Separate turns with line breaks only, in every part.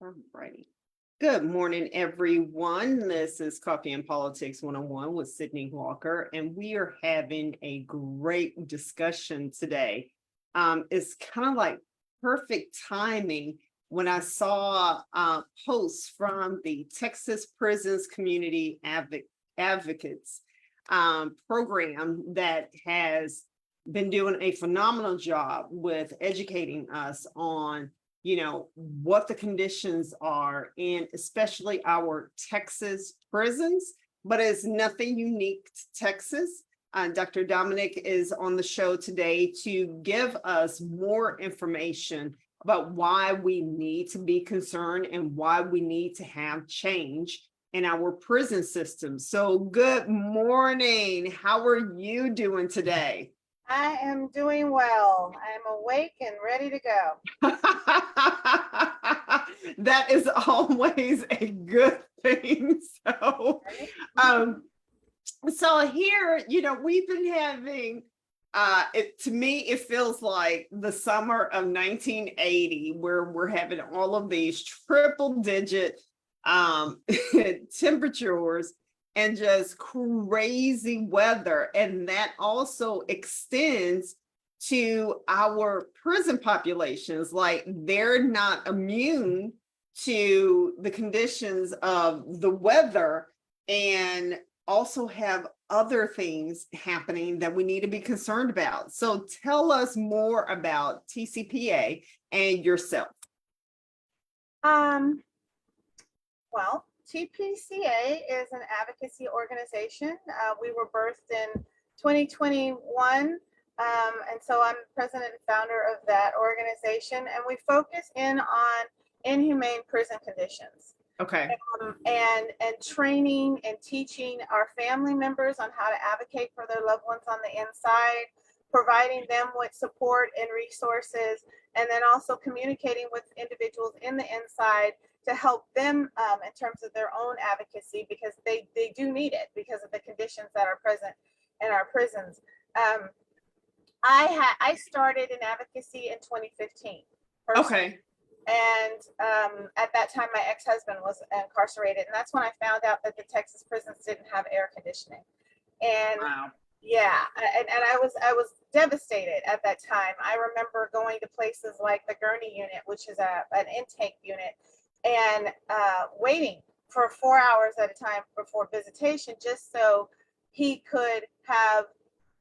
Alrighty. Good morning, everyone. This is Coffee and Politics 101 with Sydney Walker, and we are having a great discussion today. It's kind of like perfect timing when I saw posts from the Texas Prisons Community Advocates program that has been doing a phenomenal job with educating us on what the conditions are in especially our Texas prisons, but it's nothing unique to Texas. Dr. Dominick is on the show today to give us more information about why we need to be concerned and why we need to have change in our prison system. So good morning. How are you doing today?
I am doing well. I am awake and ready to go.
That is always a good thing. So here, we've been having, to me, it feels like the summer of 1980, where we're having all of these triple digit temperatures and just crazy weather. And that also extends to our prison populations. Like they're not immune to the conditions of the weather and also have other things happening that we need to be concerned about. So tell us more about TCPA and yourself.
Well, TPCA is an advocacy organization. We were birthed in 2021, and so I'm president and founder of that organization, and we focus in on inhumane prison conditions.
Okay.
And training and teaching our family members on how to advocate for their loved ones on the inside, providing them with support and resources, and then also communicating with individuals in the inside to help them in terms of their own advocacy, because they do need it because of the conditions that are present in our prisons. I started in advocacy in 2015.
Okay.
And at that time, my ex-husband was incarcerated, and that's when I found out that the Texas prisons didn't have air conditioning. And
wow.
Yeah, and I was devastated at that time. I remember going to places like the Gurney unit, which is an intake unit, and waiting for 4 hours at a time before visitation, just so he could have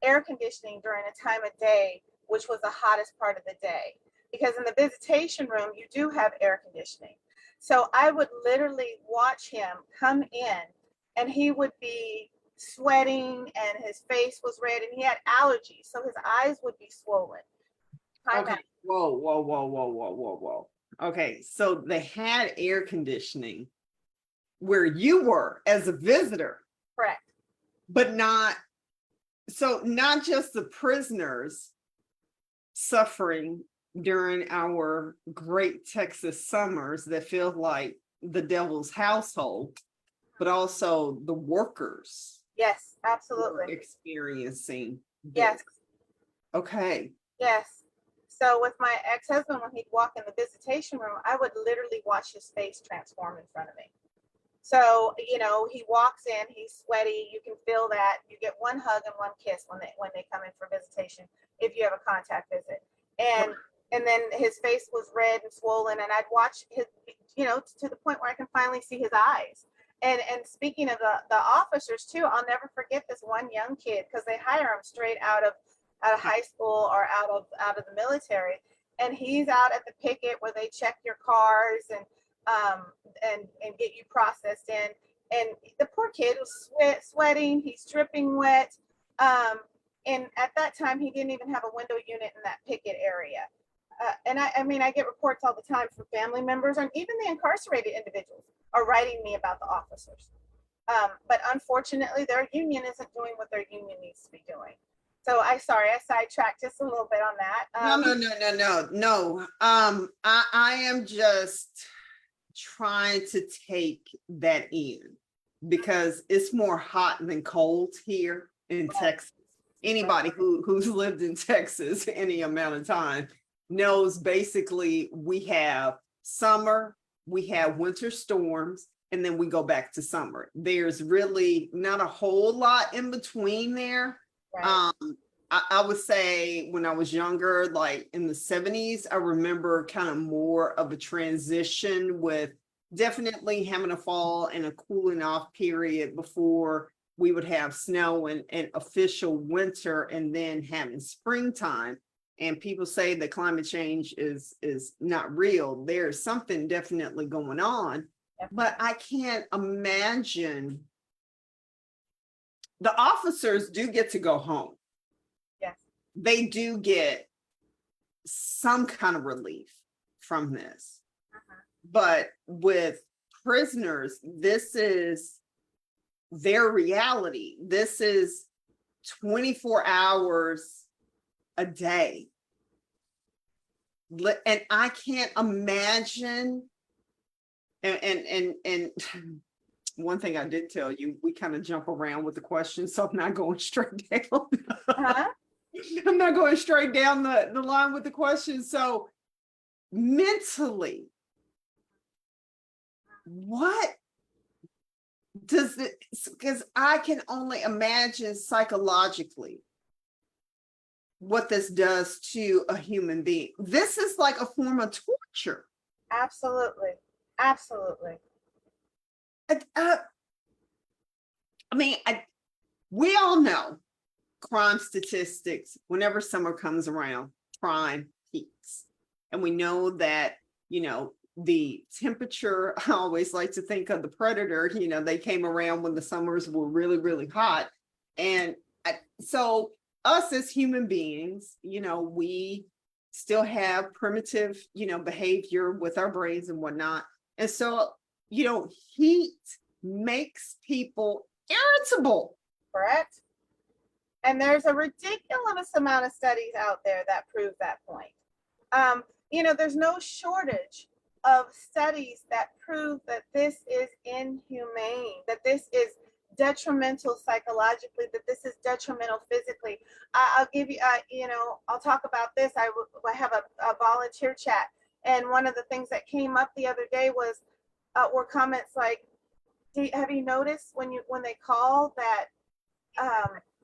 air conditioning during a time of day, which was the hottest part of the day. Because in the visitation room, you do have air conditioning. So I would literally watch him come in, and he would be sweating and his face was red and he had allergies, so his eyes would be swollen.
Okay. Whoa. Okay, so they had air conditioning where you were as a visitor.
Correct.
But not just the prisoners suffering during our great Texas summers that feel like the devil's household, but also the workers.
Yes, absolutely.
Experiencing this.
Yes.
Okay.
Yes. So with my ex-husband, when he'd walk in the visitation room, I would literally watch his face transform in front of me. So, he walks in, he's sweaty, you can feel that. You get one hug and one kiss when they come in for visitation, if you have a contact visit. And then his face was red and swollen, and I'd watch his, to the point where I can finally see his eyes. And speaking of the officers too, I'll never forget this one young kid, because they hire him straight out of high school or out of the military, and he's out at the picket where they check your cars and get you processed in. And the poor kid was sweating, he's dripping wet, and at that time he didn't even have a window unit in that picket area. And I get reports all the time from family members, and even the incarcerated individuals are writing me about the officers. But unfortunately, their union isn't doing what their union needs to be doing. So I sidetracked just a little bit on that.
No. I am just trying to take that in, because it's more hot than cold here in Texas. Anybody who's lived in Texas any amount of time knows basically we have summer, we have winter storms, and then we go back to summer. There's really not a whole lot in between there.
Right.
I would say when I was younger, like in the 70s, I remember kind of more of a transition with definitely having a fall and a cooling off period before we would have snow and official winter, and then having springtime. And people say that climate change is not real. There's something definitely going on, but I can't imagine. The officers do get to go home.
Yes.
They do get some kind of relief from this. But with prisoners, this is their reality. This is 24 hours a day. And I can't imagine. And one thing I did tell you, we kind of jump around with the questions, so I'm not going straight down. I'm not going straight down the line with the questions. So mentally, what does it, because I can only imagine psychologically what this does to a human being. This is like a form of torture.
Absolutely. Absolutely.
I mean, we all know crime statistics, whenever summer comes around, crime peaks. And we know that, the temperature, I always like to think of the Predator, they came around when the summers were really, really hot. And so us as human beings, we still have primitive, behavior with our brains and whatnot. And so, heat makes people irritable.
Correct. And there's a ridiculous amount of studies out there that prove that point. There's no shortage of studies that prove that this is inhumane, that this is detrimental psychologically, that this is detrimental physically. I'll give you, I'll talk about this. I have a volunteer chat, and one of the things that came up the other day were comments like, have you noticed when they call that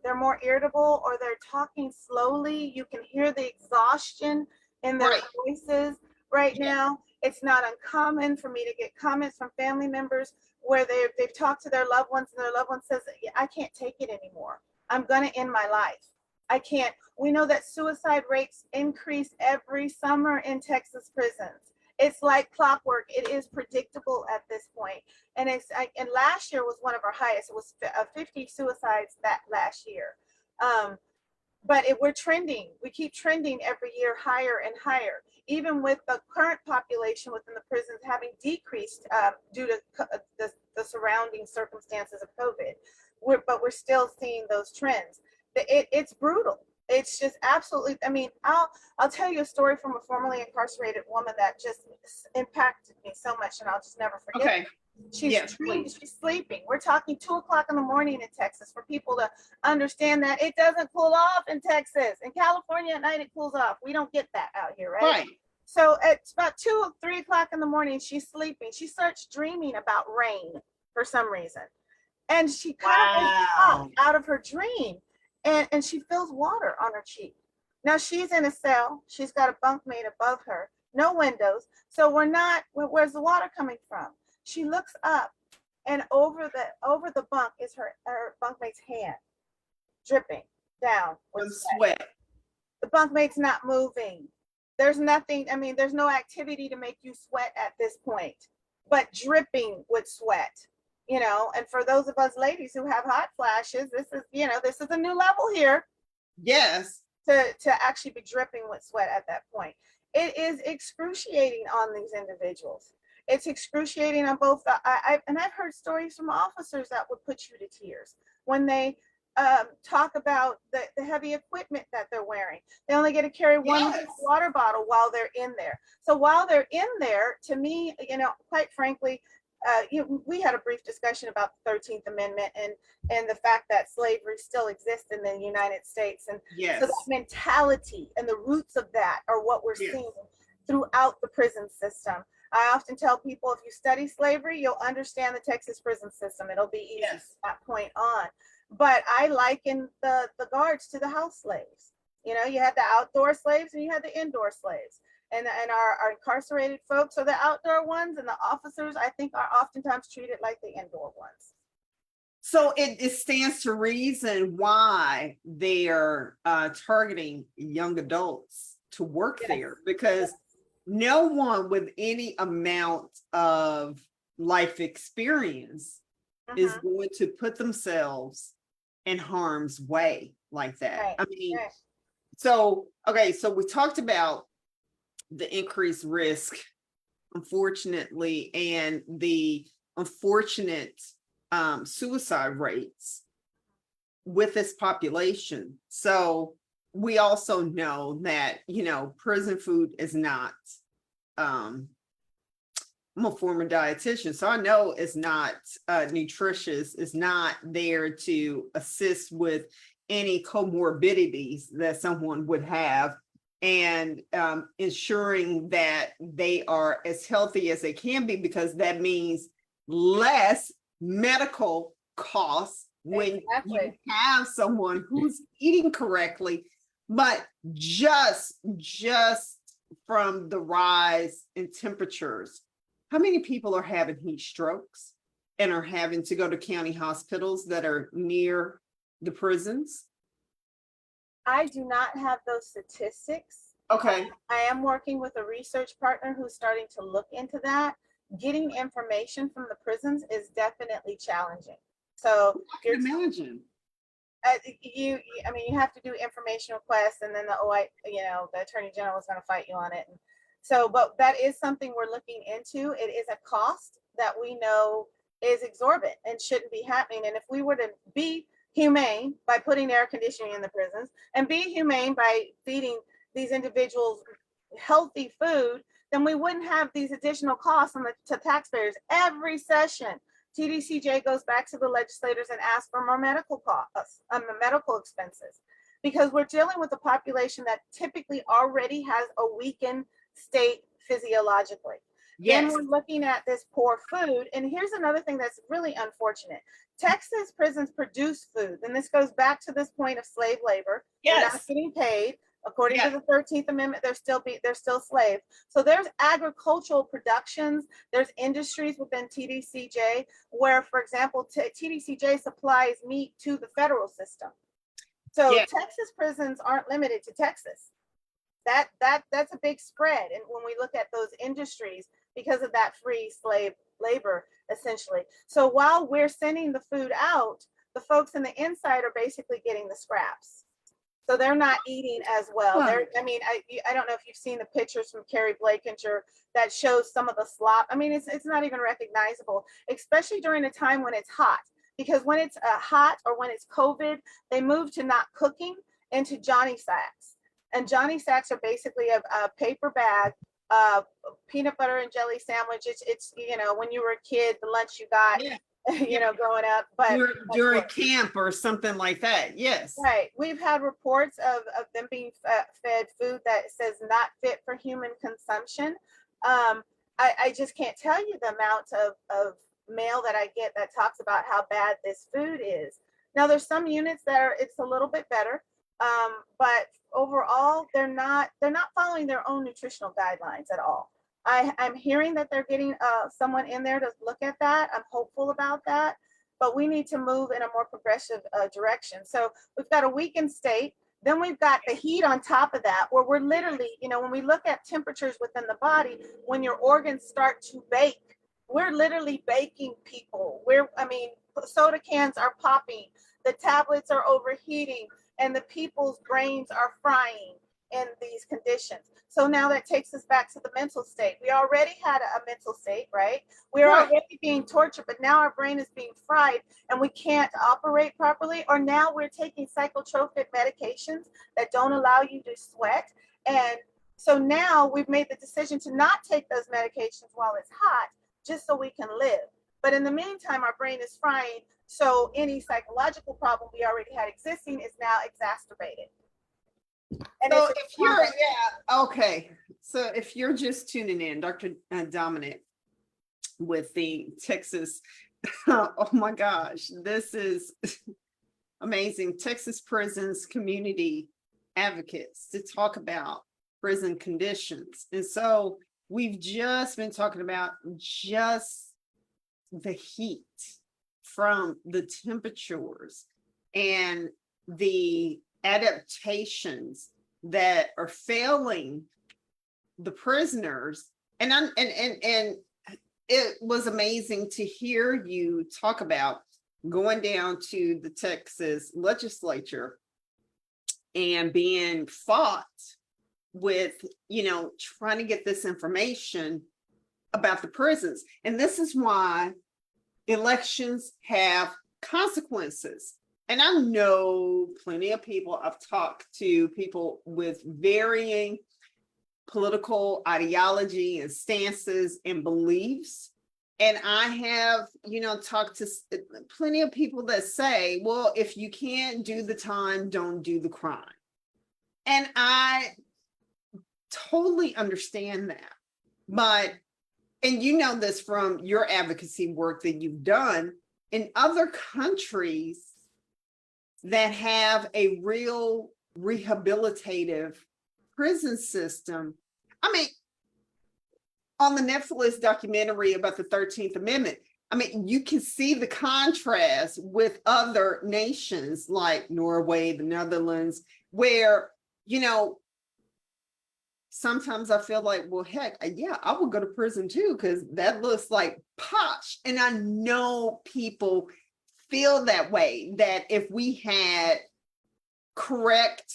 they're more irritable, or they're talking slowly? You can hear the exhaustion in their voices right now. It's not uncommon for me to get comments from family members where they've talked to their loved ones, and their loved one says, I can't take it anymore. I'm going to end my life. I can't. We know that suicide rates increase every summer in Texas prisons. It's like clockwork. It is predictable at this point. And last year was one of our highest. It was 50 suicides that last year. But we're trending. We keep trending every year higher and higher, even with the current population within the prisons having decreased due to the surrounding circumstances of COVID. But we're still seeing those trends. It's brutal. It's just absolutely, I'll tell you a story from a formerly incarcerated woman that just impacted me so much, and I'll just never forget.
Okay.
She's sleeping. We're talking 2:00 in the morning in Texas, for people to understand that it doesn't cool off in Texas. In California at night, it cools off. We don't get that out here, right?
Right.
So at about 2 or 3 o'clock in the morning, she's sleeping. She starts dreaming about rain for some reason. And she kind of wakes up out of her dream, and she feels water on her cheek. Now she's in a cell. She's got a bunkmate above her, no windows. So where's the water coming from? She looks up, and over the bunk is her bunkmate's hand, dripping down with sweat. The bunkmate's not moving. There's nothing. There's no activity to make you sweat at this point, but dripping with sweat. And for those of us ladies who have hot flashes, this is a new level here.
Yes.
To actually be dripping with sweat at that point. It is excruciating on these individuals. It's excruciating on both. I've heard stories from officers that would put you to tears when they talk about the heavy equipment that they're wearing. They only get to carry one water bottle while they're in there. So while they're in there, to me, quite frankly, we had a brief discussion about the 13th Amendment and the fact that slavery still exists in the United States. And so that mentality and the roots of that are what we're seeing throughout the prison system. I often tell people, if you study slavery, you'll understand the Texas prison system. It'll be easy from that point on. But I liken the guards to the house slaves. You know, you had the outdoor slaves and you had the indoor slaves. And our incarcerated folks are the outdoor ones, and the officers, I think, are oftentimes treated like the indoor ones.
So it stands to reason why they're targeting young adults to work there, because no one with any amount of life experience is going to put themselves in harm's way like that.
Right.
I mean, so, okay, so we talked about the increased risk, unfortunately, and the unfortunate suicide rates with this population. So we also know that, you know, prison food is not, I'm a former dietitian, so I know it's not nutritious, it's not there to assist with any comorbidities that someone would have, and ensuring that they are as healthy as they can be, because that means less medical costs when you have someone who's eating correctly. But just from the rise in temperatures, how many people are having heat strokes and are having to go to county hospitals that are near the prisons?
I do not have those statistics.
Okay.
I am working with a research partner who's starting to look into that. Getting information from the prisons is definitely challenging. So
I can imagine.
I mean, you have to do information requests, and then the Attorney General is going to fight you on it. And so, but that is something we're looking into. It is a cost that we know is exorbitant and shouldn't be happening. And if we were to be humane by putting air conditioning in the prisons, and be humane by feeding these individuals healthy food, then we wouldn't have these additional costs to taxpayers. Every session, TDCJ goes back to the legislators and asks for more medical costs, medical expenses, because we're dealing with a population that typically already has a weakened state physiologically. Then we're looking at this poor food. And here's another thing that's really unfortunate. Texas prisons produce food. And this goes back to this point of slave labor. They're not getting paid. According to the 13th Amendment, they're still slaves. So there's agricultural productions, there's industries within TDCJ where, for example, TDCJ supplies meat to the federal system. So Texas prisons aren't limited to Texas. That's a big spread. And when we look at those industries, because of that free slave labor, essentially. So while we're sending the food out, the folks in the inside are basically getting the scraps. So they're not eating as well. I don't know if you've seen the pictures from Carrie Blakinger that shows some of the slop. I mean, it's not even recognizable, especially during a time when it's hot. Because when it's hot or when it's COVID, they move to not cooking into Johnny sacks. And Johnny sacks are basically a paper bag, peanut butter and jelly sandwich. It's when you were a kid, the lunch you got. Growing up, but
during camp or something like that. Yes.
Right. We've had reports of them being fed food that says not fit for human consumption. I just can't tell you the amount of mail that I get that talks about how bad this food is. Now, there's some units that it's a little bit better, but overall, they're not following their own nutritional guidelines at all. I'm hearing that they're getting someone in there to look at that. I'm hopeful about that, but we need to move in a more progressive direction. So we've got a weakened state. Then we've got the heat on top of that, where we're literally, when we look at temperatures within the body, when your organs start to bake, we're literally baking people. Soda cans are popping, the tablets are overheating, and the people's brains are frying in these conditions. So now that takes us back to the mental state. We already had a mental state, right? We're already being tortured, but now our brain is being fried and we can't operate properly. Or now we're taking psychotropic medications that don't allow you to sweat. And so now we've made the decision to not take those medications while it's hot, just so we can live. But in the meantime, our brain is frying. So any psychological problem we already had existing is now exacerbated.
And so if you're, okay. So if you're just tuning in, Dr. Dominick with the Texas, oh my gosh, this is amazing. Texas Prisons Community Advocates to talk about prison conditions. And so we've just been talking about just the heat from the temperatures and the adaptations that are failing the prisoners. And it was amazing to hear you talk about going down to the Texas legislature and being fought with, trying to get this information about the prisons. And this is why elections have consequences. And I know plenty of people, I've talked to people with varying political ideology and stances and beliefs. And I have, talked to plenty of people that say, well, if you can't do the time, don't do the crime. And I totally understand that. But, and you know this from your advocacy work that you've done in other countries that have a real rehabilitative prison system. I mean, on the Netflix documentary about the 13th Amendment, I mean, you can see the contrast with other nations like Norway, the Netherlands, where, sometimes I feel like, well, heck, yeah, I would go to prison too, because that looks like posh. And I know people feel that way, that if we had correct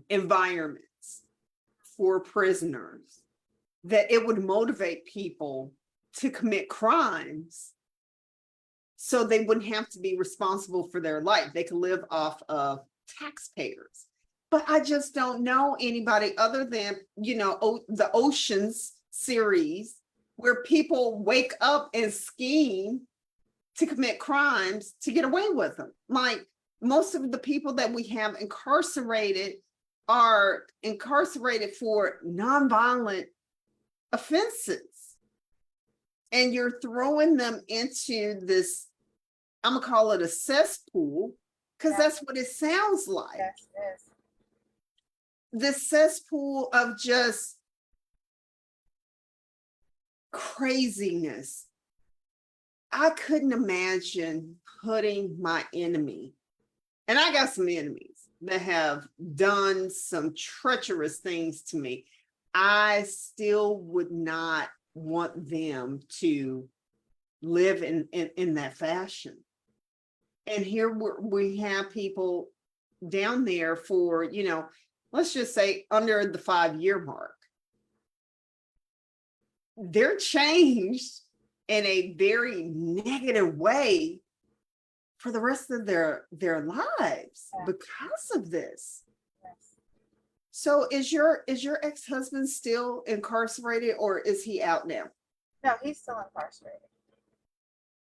environments for prisoners, that it would motivate people to commit crimes so they wouldn't have to be responsible for their life. They could live off of taxpayers. But I just don't know anybody other than, the Oceans series, where people wake up and scheme to commit crimes to get away with them. Like, most of the people that we have incarcerated are incarcerated for nonviolent offenses. And you're throwing them into this, I'm gonna call it a cesspool, because that's what it sounds like.
Yes, yes.
This cesspool of just craziness. I couldn't imagine putting my enemy, and I got some enemies that have done some treacherous things to me. I still would not want them to live in that fashion. And here we have people down there for, let's just say under the 5-year mark. They're changed in a very negative way for the rest of their lives because of this.
Yes.
So is your ex-husband still incarcerated, or is he out now?
No, he's still incarcerated.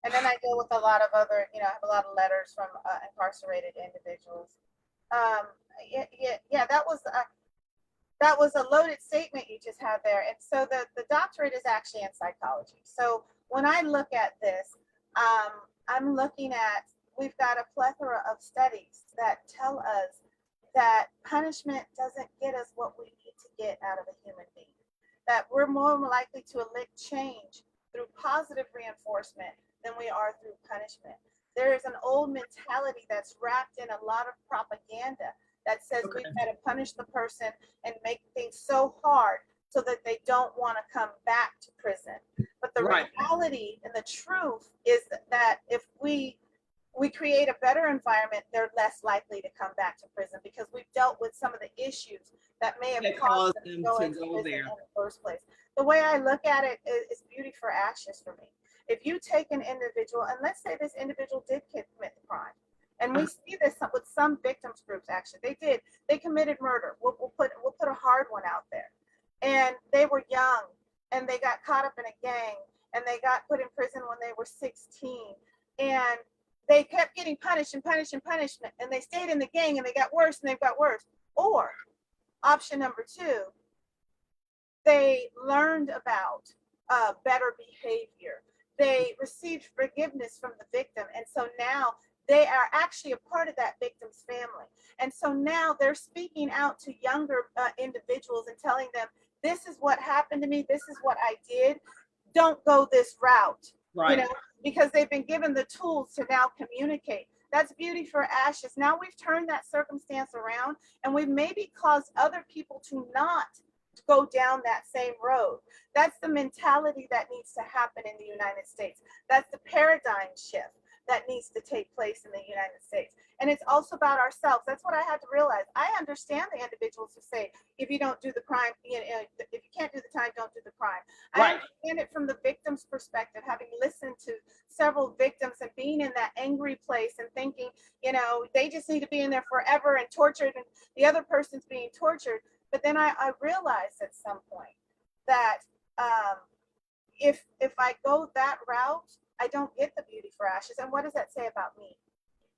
And then I deal with a lot of other, I have a lot of letters from incarcerated individuals. That was a loaded statement you just had there. And so the doctorate is actually in psychology. So when I look at this, I'm looking at, we've got a plethora of studies that tell us that punishment doesn't get us what we need to get out of a human being, that we're more likely to elicit change through positive reinforcement than we are through punishment. There is an old mentality that's wrapped in a lot of propaganda that says we've got to punish the person and make things so hard so that they don't want to come back to prison. But the reality and the truth is that if we create a better environment, they're less likely to come back to prison, because we've dealt with some of the issues that may have caused them to go into prison in the first place. The way I look at it is beauty for ashes for me. If you take an individual, and let's say this individual did commit the crime, and we see this with some victims groups, actually, they committed murder. We'll put a hard one out there, and they were young, and they got caught up in a gang, and they got put in prison when they were 16, and they kept getting punished and punished and punishment, and they stayed in the gang, and they got worse and they got worse. Or option number 2, They learned about better behavior. They received forgiveness from the victim. And so now they are actually a part of that victim's family. And so now they're speaking out to younger individuals and telling them, this is what happened to me. This is what I did. Don't go this route, you know, because they've been given the tools to now communicate. That's beauty for ashes. Now we've turned that circumstance around, and we've maybe caused other people to not go down that same road. That's the mentality that needs to happen in the United States. That's the paradigm shift that needs to take place in the United States. And it's also about ourselves. That's what I had to realize. I understand the individuals who say, if you don't do the crime, you know, if you can't do the time, don't do the crime. I understand it from the victim's perspective, having listened to several victims and being in that angry place and thinking, you know, they just need to be in there forever and tortured, and the other person's being tortured. But then I realized at some point that if I go that route, I don't get the beauty for ashes. And what does that say about me?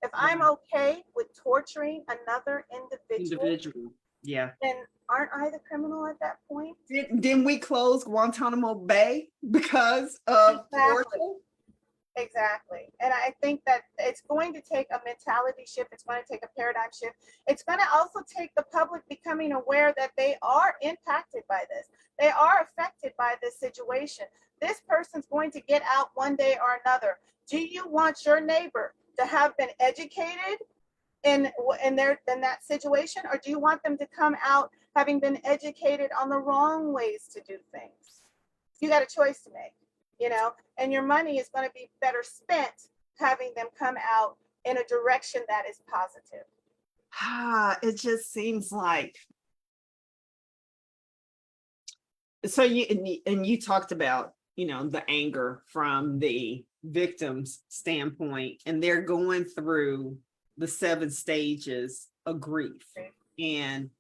If I'm okay with torturing another individual,
yeah,
then aren't I the criminal at that point?
Didn't we close Guantanamo Bay because of torture?
Exactly. And I think that it's going to take a mentality shift. It's going to take a paradigm shift. It's going to also take the public becoming aware that they are impacted by this. They are affected by this situation. This person's going to get out one day or another. Do you want your neighbor to have been educated in that situation, or do you want them to come out having been educated on the wrong ways to do things? You got a choice to make, you know, and your money is going to be better spent having them come out in a direction that is positive.
It just seems like, so you talked about, you know, the anger from the victim's standpoint, and they're going through the 7 stages of grief. And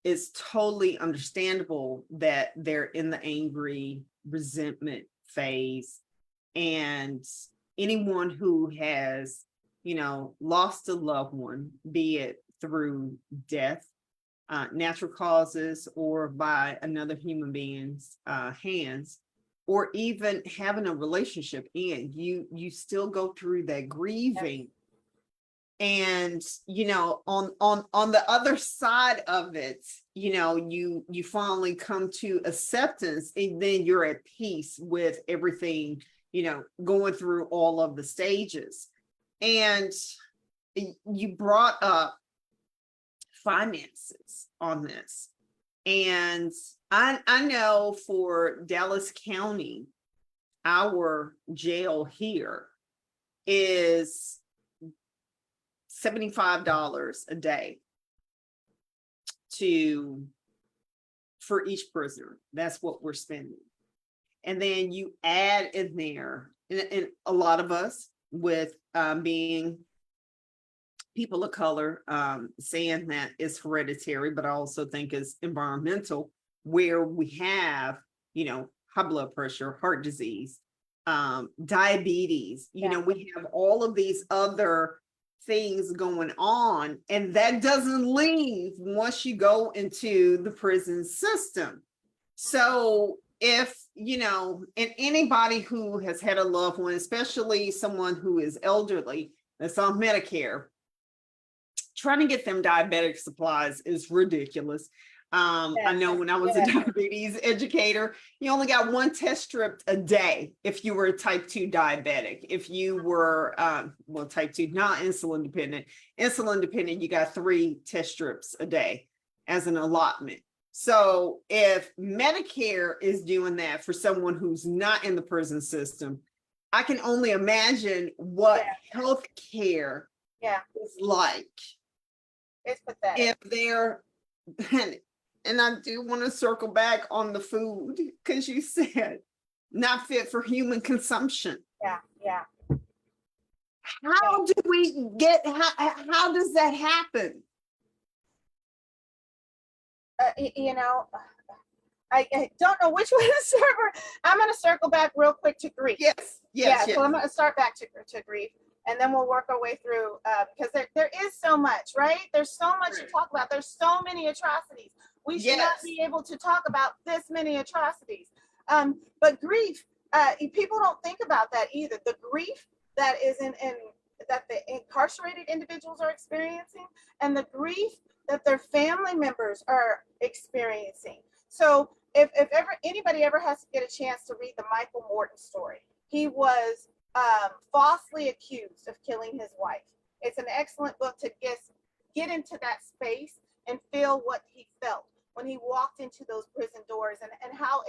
it's totally understandable that they're in the angry resentment phase. And anyone who has, you know, lost a loved one, be it through death, natural causes, or by another human being's hands, or even having a relationship in, you still go through that grieving. And, you know, on the other side of it, you know, you finally come to acceptance, and then you're at peace with everything, you know, going through all of the stages. And you brought up finances on this. And I know for Dallas County, our jail here is $75 a day for each prisoner. That's what we're spending. And then you add in there, and a lot of us with being people of color, saying that it's hereditary, but I also think it's environmental, where we have, you know, high blood pressure, heart disease, diabetes, you know, we have all of these other things going on, and that doesn't leave once you go into the prison system. So if, you know, and anybody who has had a loved one, especially someone who is elderly, that's on Medicare, trying to get them diabetic supplies is ridiculous. I know when I was a diabetes educator, you only got 1 test strip a day if you were type 2 diabetic. If you were, well, type 2, not insulin dependent. Insulin dependent, you got 3 test strips a day as an allotment. So if Medicare is doing that for someone who's not in the prison system, I can only imagine what health care is like.
It's pathetic.
If they're, and I do want to circle back on the food, because you said not fit for human consumption.
Yeah.
How do we get, how does that happen?
You know, I don't know which way to start. I'm going to circle back real quick to grief.
Yes.
So I'm going to start back to grief, and then we'll work our way through, because there is so much, right? There's so much to talk about. There's so many atrocities. We should not
Yes.
be able to talk about this many atrocities. But grief, people don't think about that either. The grief that is in that the incarcerated individuals are experiencing, and the grief that their family members are experiencing. So if ever anybody ever has to get a chance to read the Michael Morton story, he was falsely accused of killing his wife. It's an excellent book to get into that space and feel what he felt when he walked into those prison doors, and how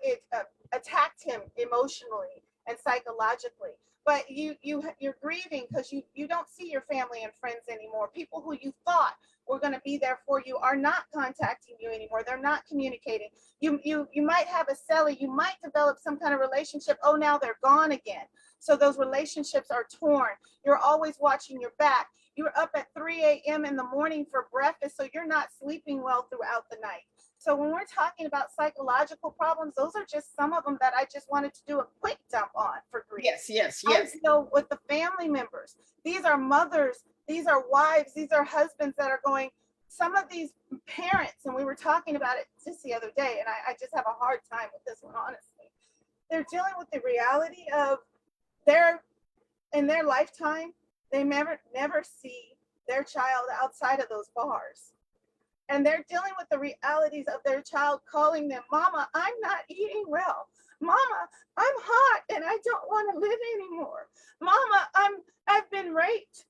it attacked him emotionally and psychologically. But you're grieving because you don't see your family and friends anymore. People who you thought were going to be there for you are not contacting you anymore. They're not communicating. You might have a cellie, you might develop some kind of relationship. Oh, now they're gone again. So those relationships are torn. You're always watching your back. You're up at 3 a.m. in the morning for breakfast, so you're not sleeping well throughout the night. So when we're talking about psychological problems, those are just some of them that I just wanted to do a quick dump on for grief.
Yes.
I deal with the family members. These are mothers, these are wives, these are husbands that are going, some of these parents, and we were talking about it just the other day, and I just have a hard time with this one, honestly. They're dealing with the reality of in their lifetime, they never see their child outside of those bars. And they're dealing with the realities of their child calling them, Mama, I'm not eating well. Mama, I'm hot and I don't want to live anymore. Mama, I've been raped.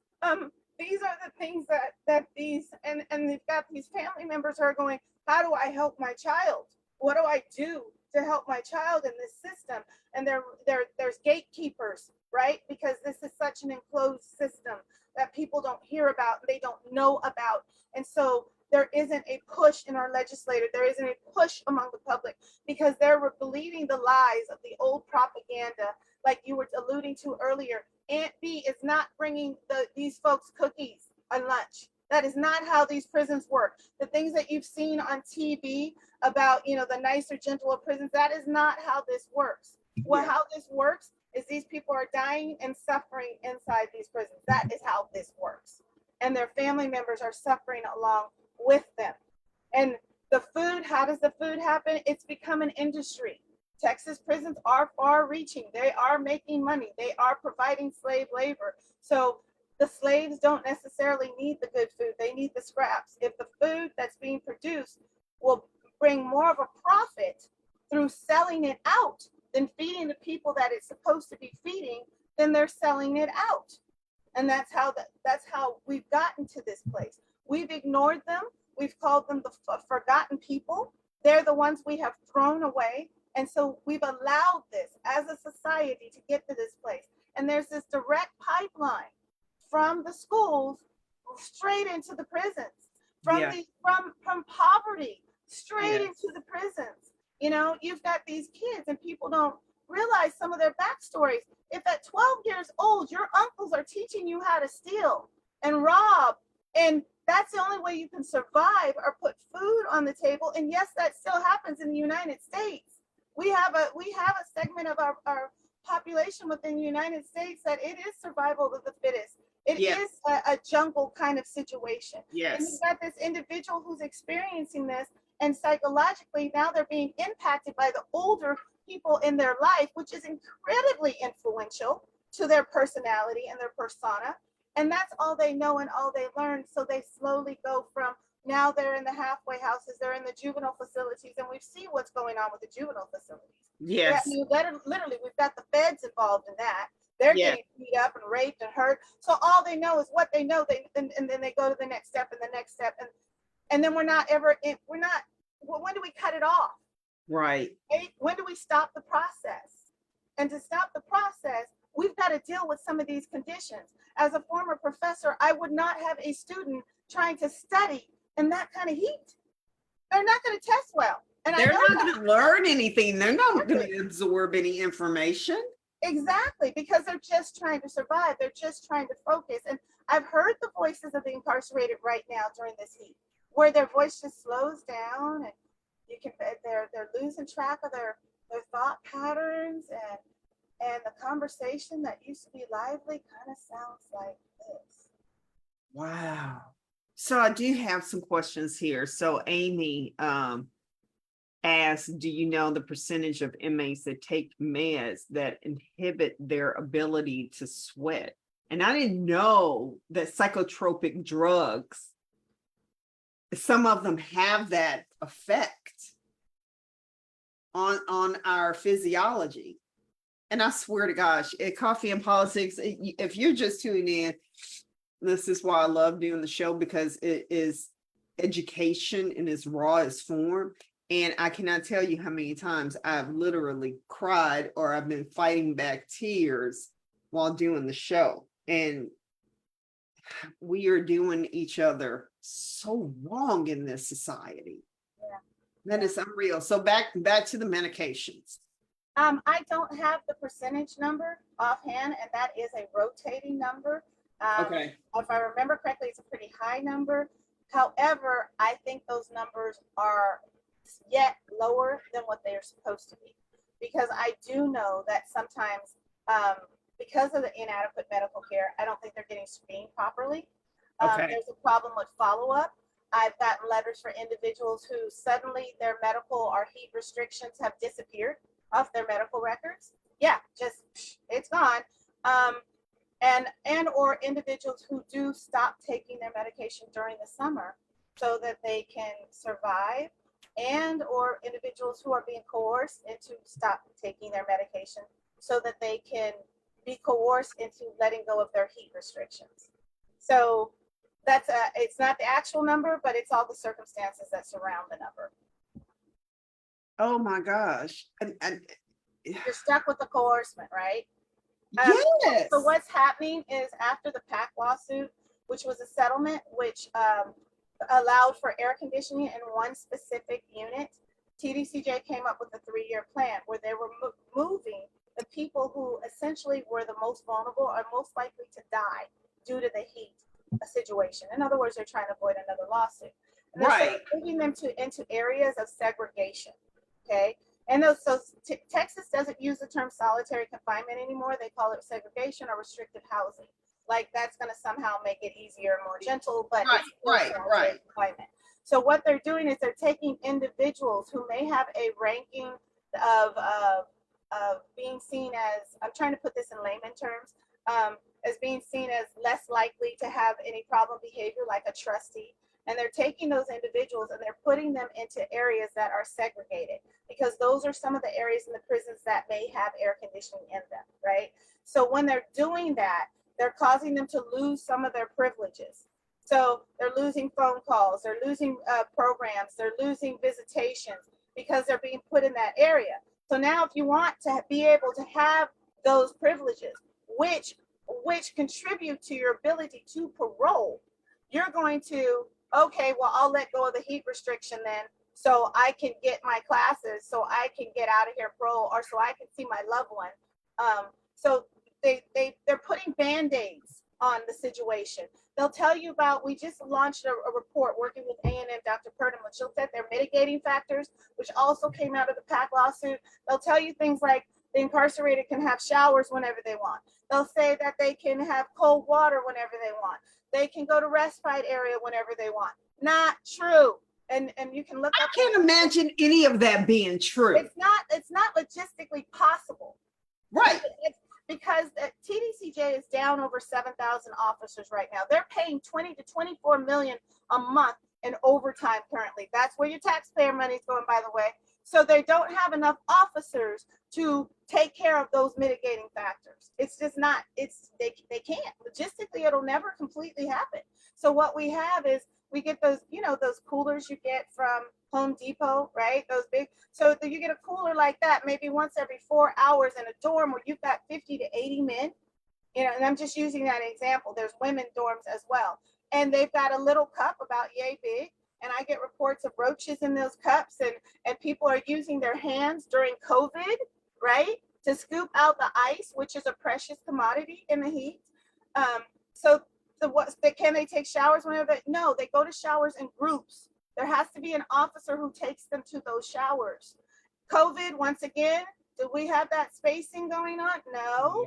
These are the things that these, and they've got these family members who are going, how do I help my child? What do I do to help my child in this system? And there's gatekeepers, right? Because this is such an enclosed system that people don't hear about, they don't know about. And so there isn't a push in our legislature, there isn't a push among the public, because they're believing the lies of the old propaganda, like you were alluding to earlier. Aunt B is not bringing these folks cookies and lunch. That is not how these prisons work. The things that you've seen on TV about, the nicer, gentler prisons, that is not how this works. Well, how this works is these people are dying and suffering inside these prisons. That is how this works. And their family members are suffering along with them. And the food, how does the food happen? It's become an industry. Texas prisons are far reaching. They are making money. They are providing slave labor. So the slaves don't necessarily need the good food. They need the scraps. If the food that's being produced will bring more of a profit through selling it out than feeding the people that it's supposed to be feeding, then they're selling it out. And that's how we've gotten to this place. We've ignored them. We've called them the forgotten people. They're the ones we have thrown away. And so we've allowed this as a society to get to this place. And there's this direct pipeline from the schools straight into the prisons, from poverty straight into the prisons. You've got these kids, and people don't realize some of their backstories. If at 12 years old, your uncles are teaching you how to steal and rob, and that's the only way you can survive or put food on the table. And yes, that still happens in the United States. We have a segment of our population within the United States that it is survival of the fittest. It is a jungle kind of situation.
Yes.
And you've got this individual who's experiencing this, and psychologically now they're being impacted by the older people in their life, which is incredibly influential to their personality and their persona. And that's all they know and all they learn. So they slowly go from, now they're in the halfway houses, they're in the juvenile facilities, and we see what's going on with the juvenile facilities.
Yes.
Literally, we've got the feds involved in that. They're getting beat up and raped and hurt. So all they know is what they know. And then they go to the next step and the next step. And then when do we cut it off?
Right.
When do we stop the process? And to stop the process, we've got to deal with some of these conditions. As a former professor, I would not have a student trying to study in that kind of heat. They're not going to test well. And
they're not going to learn anything. They're not going to absorb any information.
Exactly, because they're just trying to survive. They're just trying to focus. And I've heard the voices of the incarcerated right now during this heat, where their voice just slows down, and they're losing track of their thought patterns, and the conversation that used to be lively kind of sounds like this.
Wow. So I do have some questions here. So Amy asked, do you know the percentage of inmates that take meds that inhibit their ability to sweat? And I didn't know that psychotropic drugs, some of them have that effect on our physiology. And I swear to gosh, at Coffee and Politics, if you're just tuning in, this is why I love doing the show, because it is education in its rawest form. And I cannot tell you how many times I've literally cried or I've been fighting back tears while doing the show. And we are doing each other so wrong in this society.
Yeah.
That is unreal. So back to the medications.
I don't have the percentage number offhand, and that is a rotating number.
Okay.
If I remember correctly, it's a pretty high number. However, I think those numbers are yet lower than what they are supposed to be, because I do know that sometimes, because of the inadequate medical care, I don't think they're getting screened properly.
Okay.
There's a problem with follow-up. I've gotten letters for individuals who suddenly their medical or heat restrictions have disappeared off their medical records. Yeah, just it's gone. And or individuals who do stop taking their medication during the summer so that they can survive, and or individuals who are being coerced into stop taking their medication so that they can be coerced into letting go of their heat restrictions. So that's it's not the actual number, but it's all the circumstances that surround the number.
Oh my gosh. And
You're stuck with the coercement, right?
yes.
So what's happening is, after the PAC lawsuit, which was a settlement which allowed for air conditioning in one specific unit, TDCJ came up with a 3-year plan where they were moving the people who essentially were the most vulnerable or most likely to die due to the heat situation. In other words, they're trying to avoid another lawsuit. And they're moving them into areas of segregation. Okay. And Texas doesn't use the term solitary confinement anymore. They call it segregation or restricted housing. Like, that's going to somehow make it easier and more gentle, but it's solitary confinement. So what they're doing is they're taking individuals who may have a ranking of being seen as, I'm trying to put this in layman terms, as being seen as less likely to have any problem behavior, like a trustee. And they're taking those individuals and they're putting them into areas that are segregated, because those are some of the areas in the prisons that may have air conditioning in them, right? So when they're doing that, they're causing them to lose some of their privileges. So they're losing phone calls, they're losing programs, they're losing visitations because they're being put in that area. So now, if you want to be able to have those privileges, which contribute to your ability to parole, you're going to, okay, well, I'll let go of the heat restriction then, so I can get my classes, so I can get out of here parole, or so I can see my loved one. So they're putting Band-Aids on the situation. They'll tell you about, we just launched a report working with A&M, Dr. Purdom, which looked at their mitigating factors, which also came out of the PAC lawsuit. They'll tell you things like the incarcerated can have showers whenever they want. They'll say that they can have cold water whenever they want. They can go to respite area whenever they want. Not true. And you can look up.
I can't imagine any of that being true.
It's not logistically possible.
Right.
Because TDCJ is down over 7,000 officers right now. They're paying 20 to 24 million a month in overtime currently. That's where your taxpayer money is going, by the way. So they don't have enough officers to take care of those mitigating factors. It's just not, they can't. Logistically, it'll never completely happen. So what we have is, we get those, those coolers you get from Home Depot, right? Those big, so you get a cooler like that maybe once every 4 hours in a dorm where you've got 50 to 80 men, and I'm just using that example. There's women dorms as well. And they've got a little cup about yay big. And I get reports of roaches in those cups, and people are using their hands during COVID, right, to scoop out the ice, which is a precious commodity in the heat. Can they take showers whenever no, they go to showers in groups. There has to be an officer who takes them to those showers. COVID, once again, do we have that spacing going on? No,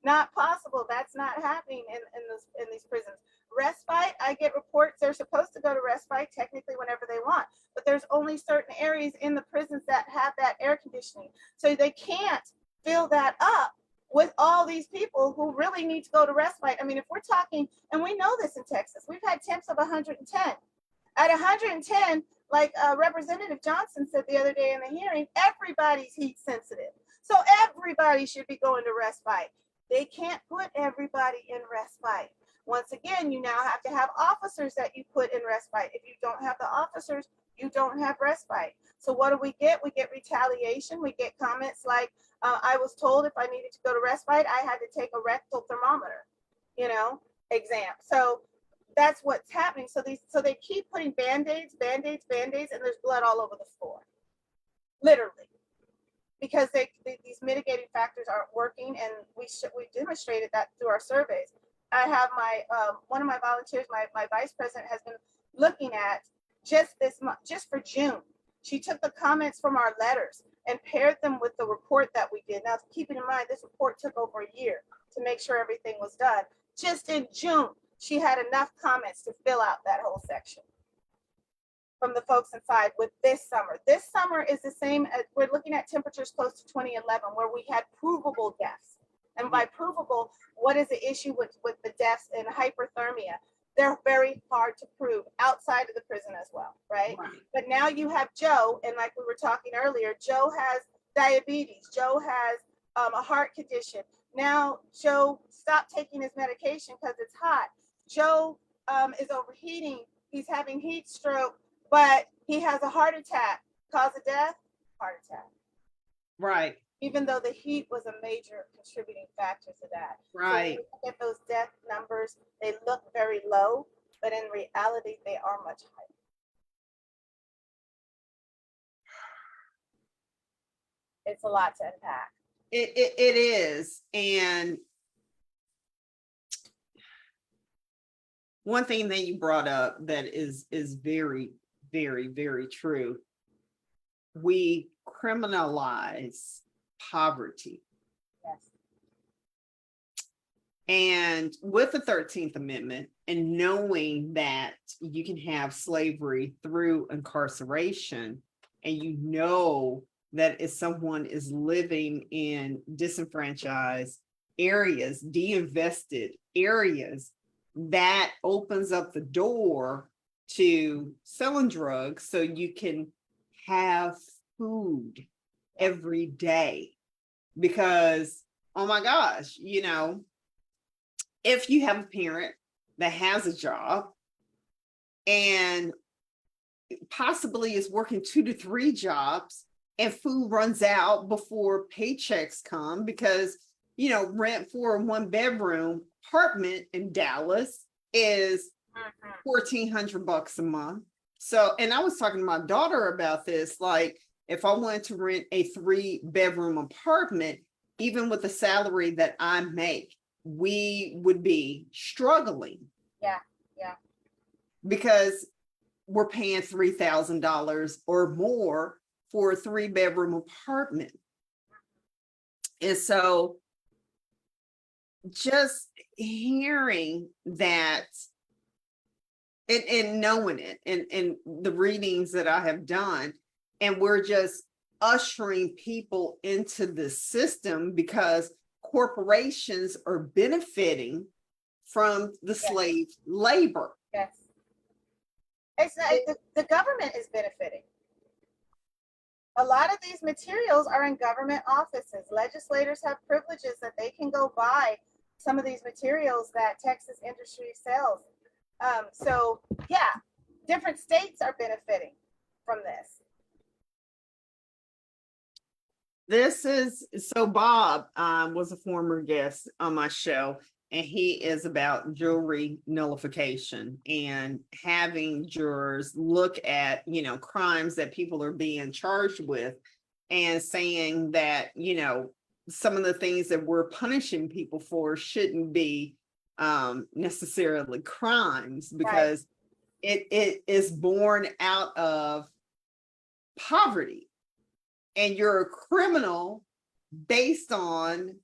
not possible. That's not happening in these prisons. respite, I get reports they're supposed to go to respite technically whenever they want, but there's only certain areas in the prisons that have that air conditioning. So they can't fill that up with all these people who really need to go to respite. I mean, if we're talking, and we know this in Texas, we've had temps of 110. At 110, like Representative Johnson said the other day in the hearing, everybody's heat sensitive. So everybody should be going to respite. They can't put everybody in respite. Once again, you now have to have officers that you put in respite. If you don't have the officers, you don't have respite. So what do? We get retaliation. We get comments like, I was told if I needed to go to respite, I had to take a rectal thermometer, exam. So that's what's happening. So they keep putting band-aids, and there's blood all over the floor, literally, because these mitigating factors aren't working, and we demonstrated that through our surveys. I have my one of my volunteers, my vice president, has been looking at just this month, just for June. She took the comments from our letters and paired them with the report that we did. Now, keeping in mind, this report took over a year to make sure everything was done. Just in June, she had enough comments to fill out that whole section from the folks inside with this summer. This summer is the same as, we're looking at temperatures close to 2011 where we had provable deaths. And by provable, what is the issue with the deaths in hyperthermia? They're very hard to prove outside of the prison as well, right? But now you have Joe, and like we were talking earlier, Joe has diabetes. Joe has a heart condition. Now Joe stopped taking his medication because it's hot. Joe is overheating. He's having heat stroke, but he has a heart attack. Cause of death? Heart attack.
Right.
Even though the heat was a major contributing factor to that.
Right.
So when you get those death numbers, they look very low, but in reality, they are much higher. It's a lot to unpack.
It is. And one thing that you brought up that is very, very, very true. We criminalize poverty.
Yes.
And with the 13th Amendment and knowing that you can have slavery through incarceration, and you know that if someone is living in disenfranchised areas, de-invested areas, that opens up the door to selling drugs so you can have food every day. Because, oh my gosh, if you have a parent that has a job and possibly is working 2 to 3 jobs and food runs out before paychecks come, because rent for a 1-bedroom apartment in Dallas is $1,400 a month. So, and I was talking to my daughter about this, like if I wanted to rent a 3-bedroom apartment, even with the salary that I make, we would be struggling.
Yeah.
Because we're paying $3,000 or more for a 3-bedroom apartment. And so just hearing that and knowing it and the readings that I have done, and we're just ushering people into the system because corporations are benefiting from the slave labor.
Yes. It's not, the government is benefiting. A lot of these materials are in government offices. Legislators have privileges that they can go buy some of these materials that Texas industry sells. So yeah, different states are benefiting from this.
So Bob was a former guest on my show, and he is about jewelry nullification and having jurors look at, crimes that people are being charged with and saying that, some of the things that we're punishing people for shouldn't be necessarily crimes, because it is born out of poverty. And you're a criminal based on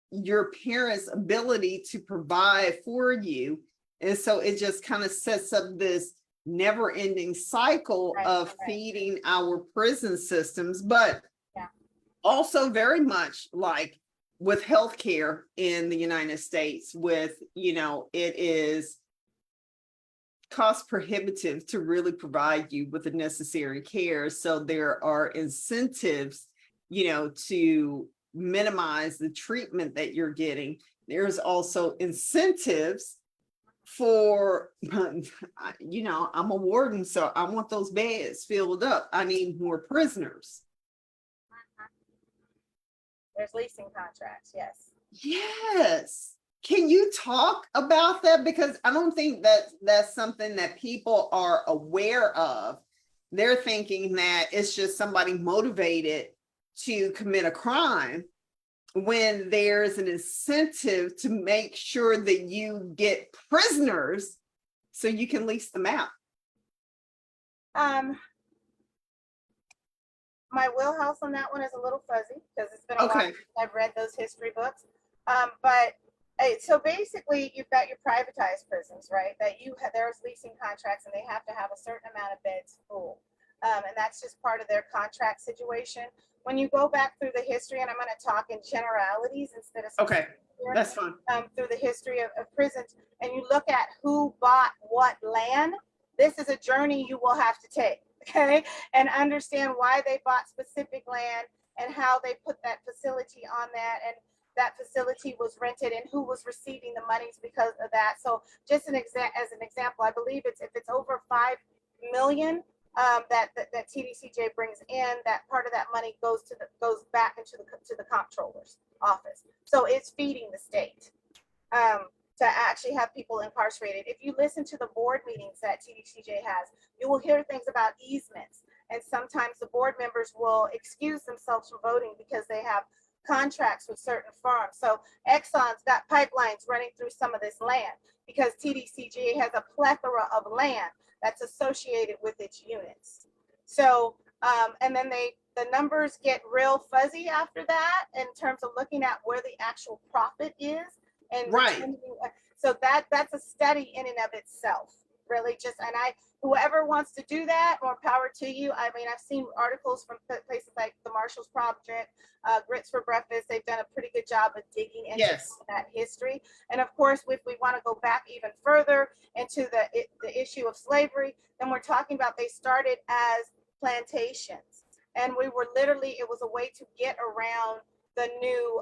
your parents' ability to provide for you And so it just kind of sets up this never ending cycle
Right,
of
right.
feeding our prison systems, but
Yeah.
also very much like with healthcare in the United States, with, it is cost prohibitive to really provide you with the necessary care. So there are incentives, to minimize the treatment that you're getting. There's also incentives for, I'm a warden, so I want those beds filled up. I need more prisoners.
There's leasing contracts, yes.
Yes. Can you talk about that? Because I don't think that that's something that people are aware of. They're thinking that it's just somebody motivated to commit a crime, when there's an incentive to make sure that you get prisoners so you can lease them out.
My wheelhouse on that one is a little fuzzy because it's been a while
Okay.
since I've read those history books. So basically, you've got your privatized prisons, right? There's leasing contracts, and they have to have a certain amount of beds full, and that's just part of their contract situation. When you go back through the history, and I'm going to talk in generalities instead of
Okay,
here,
that's fine.
through the history of prisons, and you look at who bought what land, this is a journey you will have to take, okay? And understand why they bought specific land and how they put that facility on that, and that facility was rented and who was receiving the monies because of that. So just as an example, I believe if it's over 5 million that TDCJ brings in, that part of that money goes back into the comptroller's office. So it's feeding the state to actually have people incarcerated. If you listen to the board meetings that TDCJ has, you will hear things about easements. And sometimes the board members will excuse themselves from voting because they have contracts with certain firms. So Exxon's got pipelines running through some of this land because TDCJ has a plethora of land that's associated with its units. So, and then the numbers get real fuzzy after that in terms of looking at where the actual profit is. And
right.
So that's a study in and of itself, really. Whoever wants to do that, more power to you. I mean, I've seen articles from places like the Marshall's Project, Grits for Breakfast. They've done a pretty good job of digging into that history. And of course, if we want to go back even further into the issue of slavery, then we're talking about they started as plantations. And it was a way to get around the new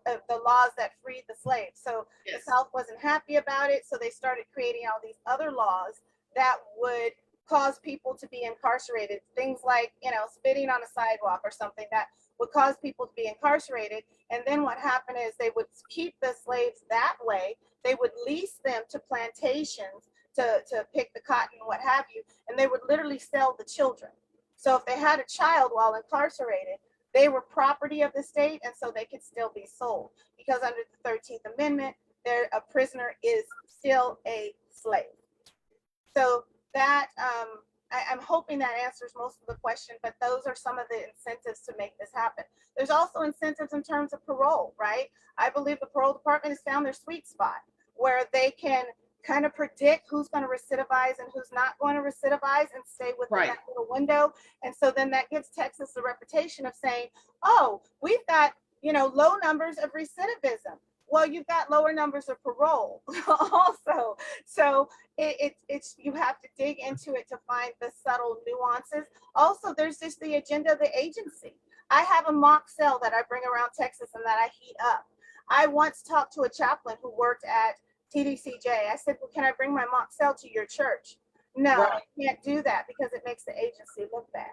the laws that freed the slaves. So the South wasn't happy about it. So they started creating all these other laws that would cause people to be incarcerated. Things like, spitting on a sidewalk or something that would cause people to be incarcerated. And then what happened is they would keep the slaves that way. They would lease them to plantations to pick the cotton and what have you. And they would literally sell the children. So if they had a child while incarcerated, they were property of the state, and so they could still be sold. Because under the 13th Amendment, a prisoner is still a slave. So that, I'm hoping that answers most of the question, but those are some of the incentives to make this happen. There's also incentives in terms of parole, right? I believe the parole department has found their sweet spot where they can kind of predict who's going to recidivize and who's not going to recidivize and stay within that little window. And so then that gives Texas the reputation of saying, oh, we've got, low numbers of recidivism. Well, you've got lower numbers of parole also. So it's you have to dig into it to find the subtle nuances. Also, there's just the agenda of the agency. I have a mock cell that I bring around Texas and that I heat up. I once talked to a chaplain who worked at TDCJ. I said, well, can I bring my mock cell to your church? No, I can't do that because it makes the agency look bad.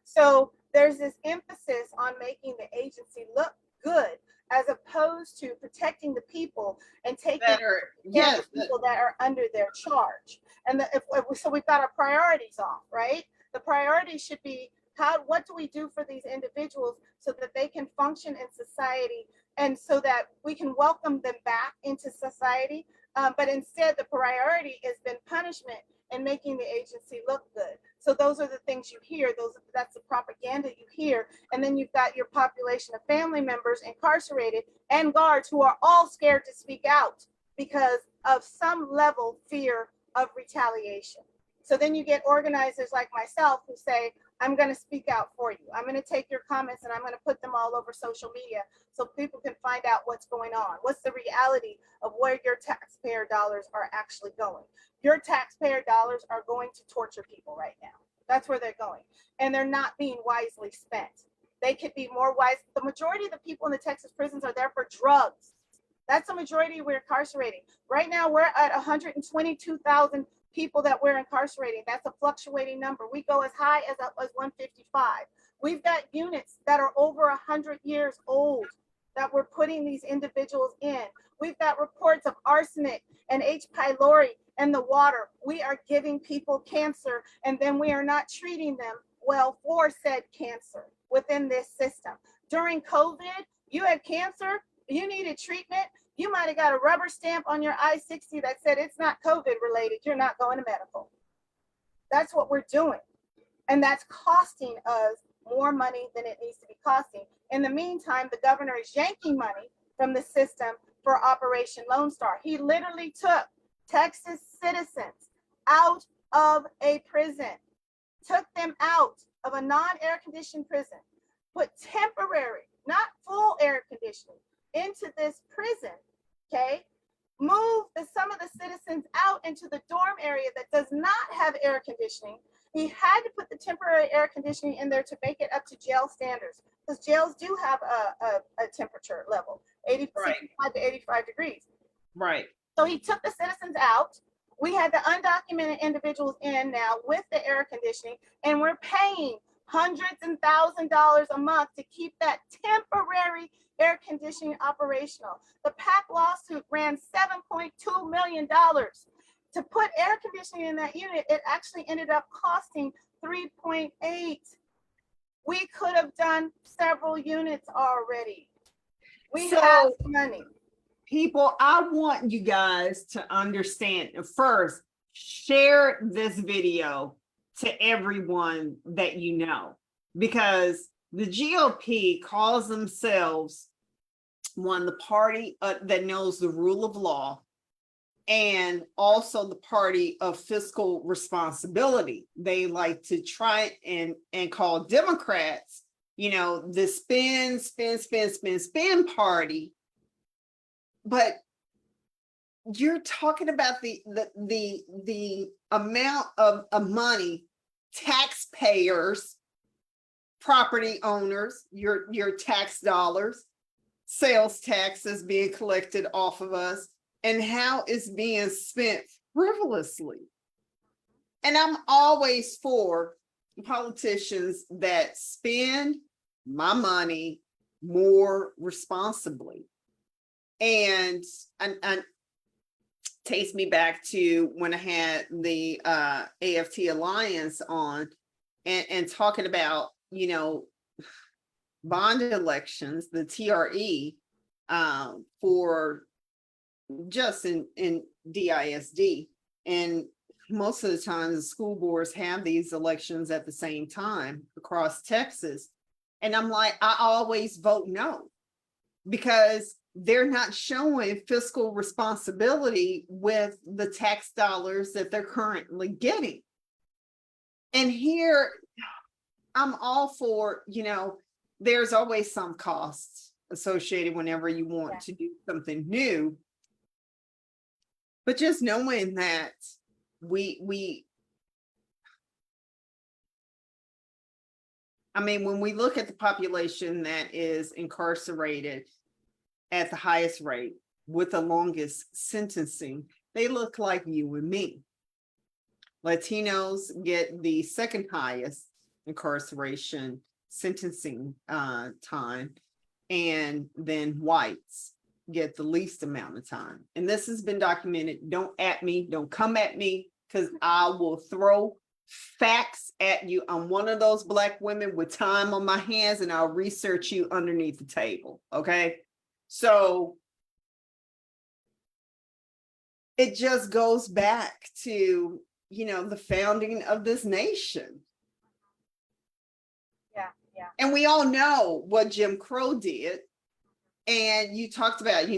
So there's this emphasis on making the agency look good as opposed to protecting the people and taking care of the people that are under their charge. And so we've got our priorities off, right? The priorities should be what do we do for these individuals so that they can function in society and so that we can welcome them back into society. But instead, the priority has been punishment and making the agency look good. So those are the things you hear. That's the propaganda you hear. And then you've got your population of family members incarcerated and guards who are all scared to speak out because of some level fear of retaliation. So then you get organizers like myself who say, I'm going to speak out for you. I'm going to take your comments and I'm going to put them all over social media so people can find out what's going on. What's the reality of where your taxpayer dollars are actually going? Your taxpayer dollars are going to torture people right now. That's where they're going. And they're not being wisely spent. They could be more wise. The majority of the people in the Texas prisons are there for drugs. That's the majority we're incarcerating. Right now, we're at 122,000 people that we're incarcerating. That's a fluctuating number. We go as high as 155. We've got units that are over 100 years old that we're putting these individuals in. We've got reports of arsenic and H. pylori in the water. We are giving people cancer, and then we are not treating them well for said cancer within this system. During COVID, you had cancer, you needed treatment, you might have got a rubber stamp on your I-60 that said it's not COVID related, you're not going to medical. That's what we're doing. And that's costing us more money than it needs to be costing. In the meantime, the governor is yanking money from the system for Operation Lone Star. He literally took Texas citizens out of a prison, took them out of a non-air conditioned prison, put temporary, not full air conditioning, into this prison, okay? Move some of the citizens out into the dorm area that does not have air conditioning. He had to put the temporary air conditioning in there to make it up to jail standards, because jails do have a temperature level, 65 to 85 degrees.
Right.
So he took the citizens out. We had the undocumented individuals in now with the air conditioning, and we're paying hundreds and $1,000s a month to keep that temporary air conditioning operational. The PAC lawsuit ran $7.2 million to put air conditioning in that unit. It actually ended up costing 3.8. We could have done several units already. We have money.
People, I want you guys to understand. First, share this video to everyone that you know, because the GOP calls themselves the party that knows the rule of law, and also the party of fiscal responsibility. They like to try and call Democrats, the spin party. But you're talking about the amount of money taxpayers, property owners, your tax dollars, sales taxes being collected off of us, and how it's being spent frivolously. And I'm always for politicians that spend my money more responsibly. And takes me back to when I had the AFT Alliance on and talking about, bond elections, the TRE, for just in DISD. And most of the time, the school boards have these elections at the same time across Texas. And I'm like, I always vote no, because they're not showing fiscal responsibility with the tax dollars that they're currently getting. And here, I'm all for, there's always some costs associated whenever you want to do something new. But just knowing that when we look at the population that is incarcerated at the highest rate with the longest sentencing, they look like you and me. Latinos get the second highest incarceration sentencing time, and then whites get the least amount of time. And this has been documented. Don't come at me, because I will throw facts at you. I'm one of those Black women with time on my hands, and I'll research you underneath the table. Okay. So it just goes back to, the founding of this nation.
Yeah.
And we all know what Jim Crow did. And you talked about,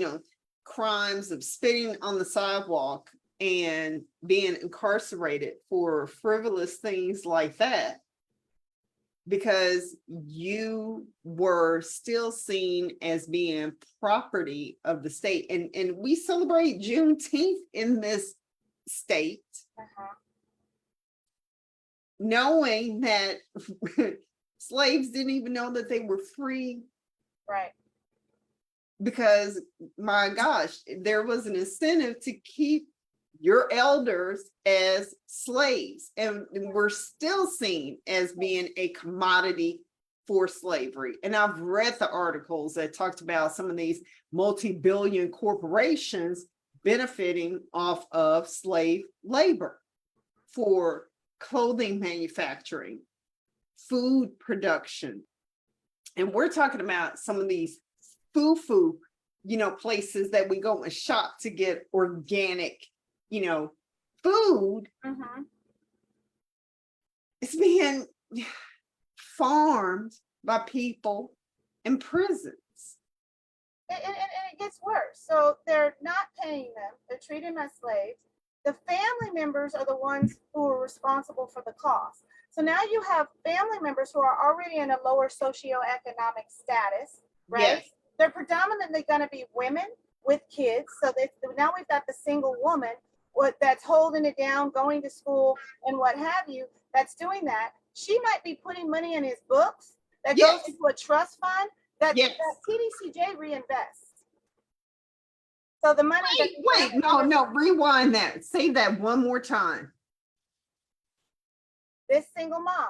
crimes of spitting on the sidewalk and being incarcerated for frivolous things like that, because you were still seen as being property of the state. And we celebrate Juneteenth in this state, knowing that slaves didn't even know that they were free.
Right.
Because, my gosh, there was an incentive to keep your elders as slaves, and we're still seen as being a commodity for slavery. And I've read the articles that talked about some of these multi-billion corporations benefiting off of slave labor for clothing manufacturing, food production. And we're talking about some of these foo-foo, places that we go and shop to get organic, food. It's being farmed by people in prisons.
And it gets worse. So they're not paying them. They're treating them as slaves. The family members are the ones who are responsible for the cost. So now you have family members who are already in a lower socioeconomic status, right?
Yes.
They're predominantly going to be women with kids. So now we've got the single woman that's holding it down, going to school and what have you, that's doing that. She might be putting money in his books that goes into a trust fund that TDCJ reinvests. So the money
no, rewind that. Say that one more time.
This single mom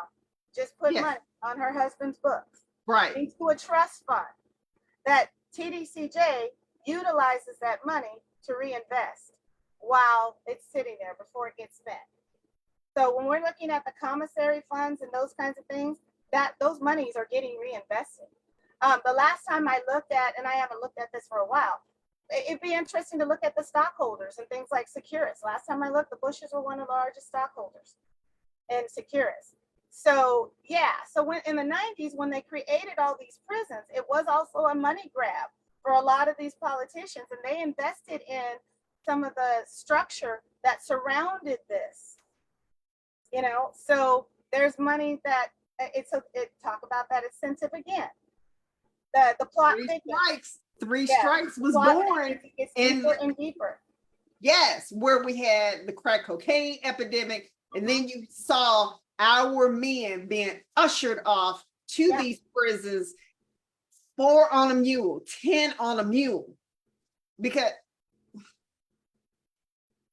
just put money on her husband's books.
Right.
Into a trust fund that TDCJ utilizes that money to reinvest while it's sitting there before it gets spent. So when we're looking at the commissary funds and those kinds of things, those monies are getting reinvested. The last time I looked at, and I haven't looked at this for a while, it'd be interesting to look at the stockholders and things like Securus. Last time I looked, the Bushes were one of the largest stockholders in Securus. So when in the 90s, when they created all these prisons, it was also a money grab for a lot of these politicians, and they invested in some of the structure that surrounded this. So there's money that talk about that incentive again. The plot
Three Strikes was born
deeper and deeper.
Yes, where we had the crack cocaine epidemic, and then you saw our men being ushered off to these prisons, 4 on a mule, 10 on a mule, because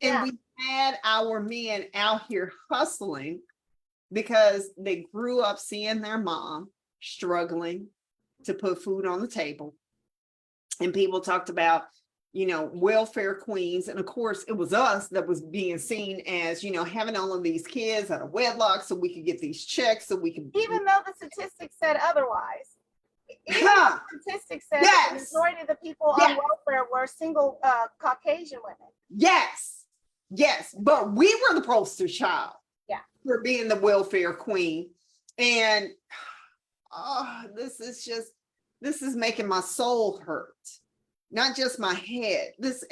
we had our men out here hustling because they grew up seeing their mom struggling to put food on the table. And people talked about, welfare queens. And of course, it was us that was being seen as, having all of these kids out of wedlock so we could get these checks, so we could.
Even though the statistics said otherwise. The statistics said that the majority of the people on welfare were single Caucasian women.
Yes. But we were the poster child for being the welfare queen. And this is making my soul hurt. Not just my head. So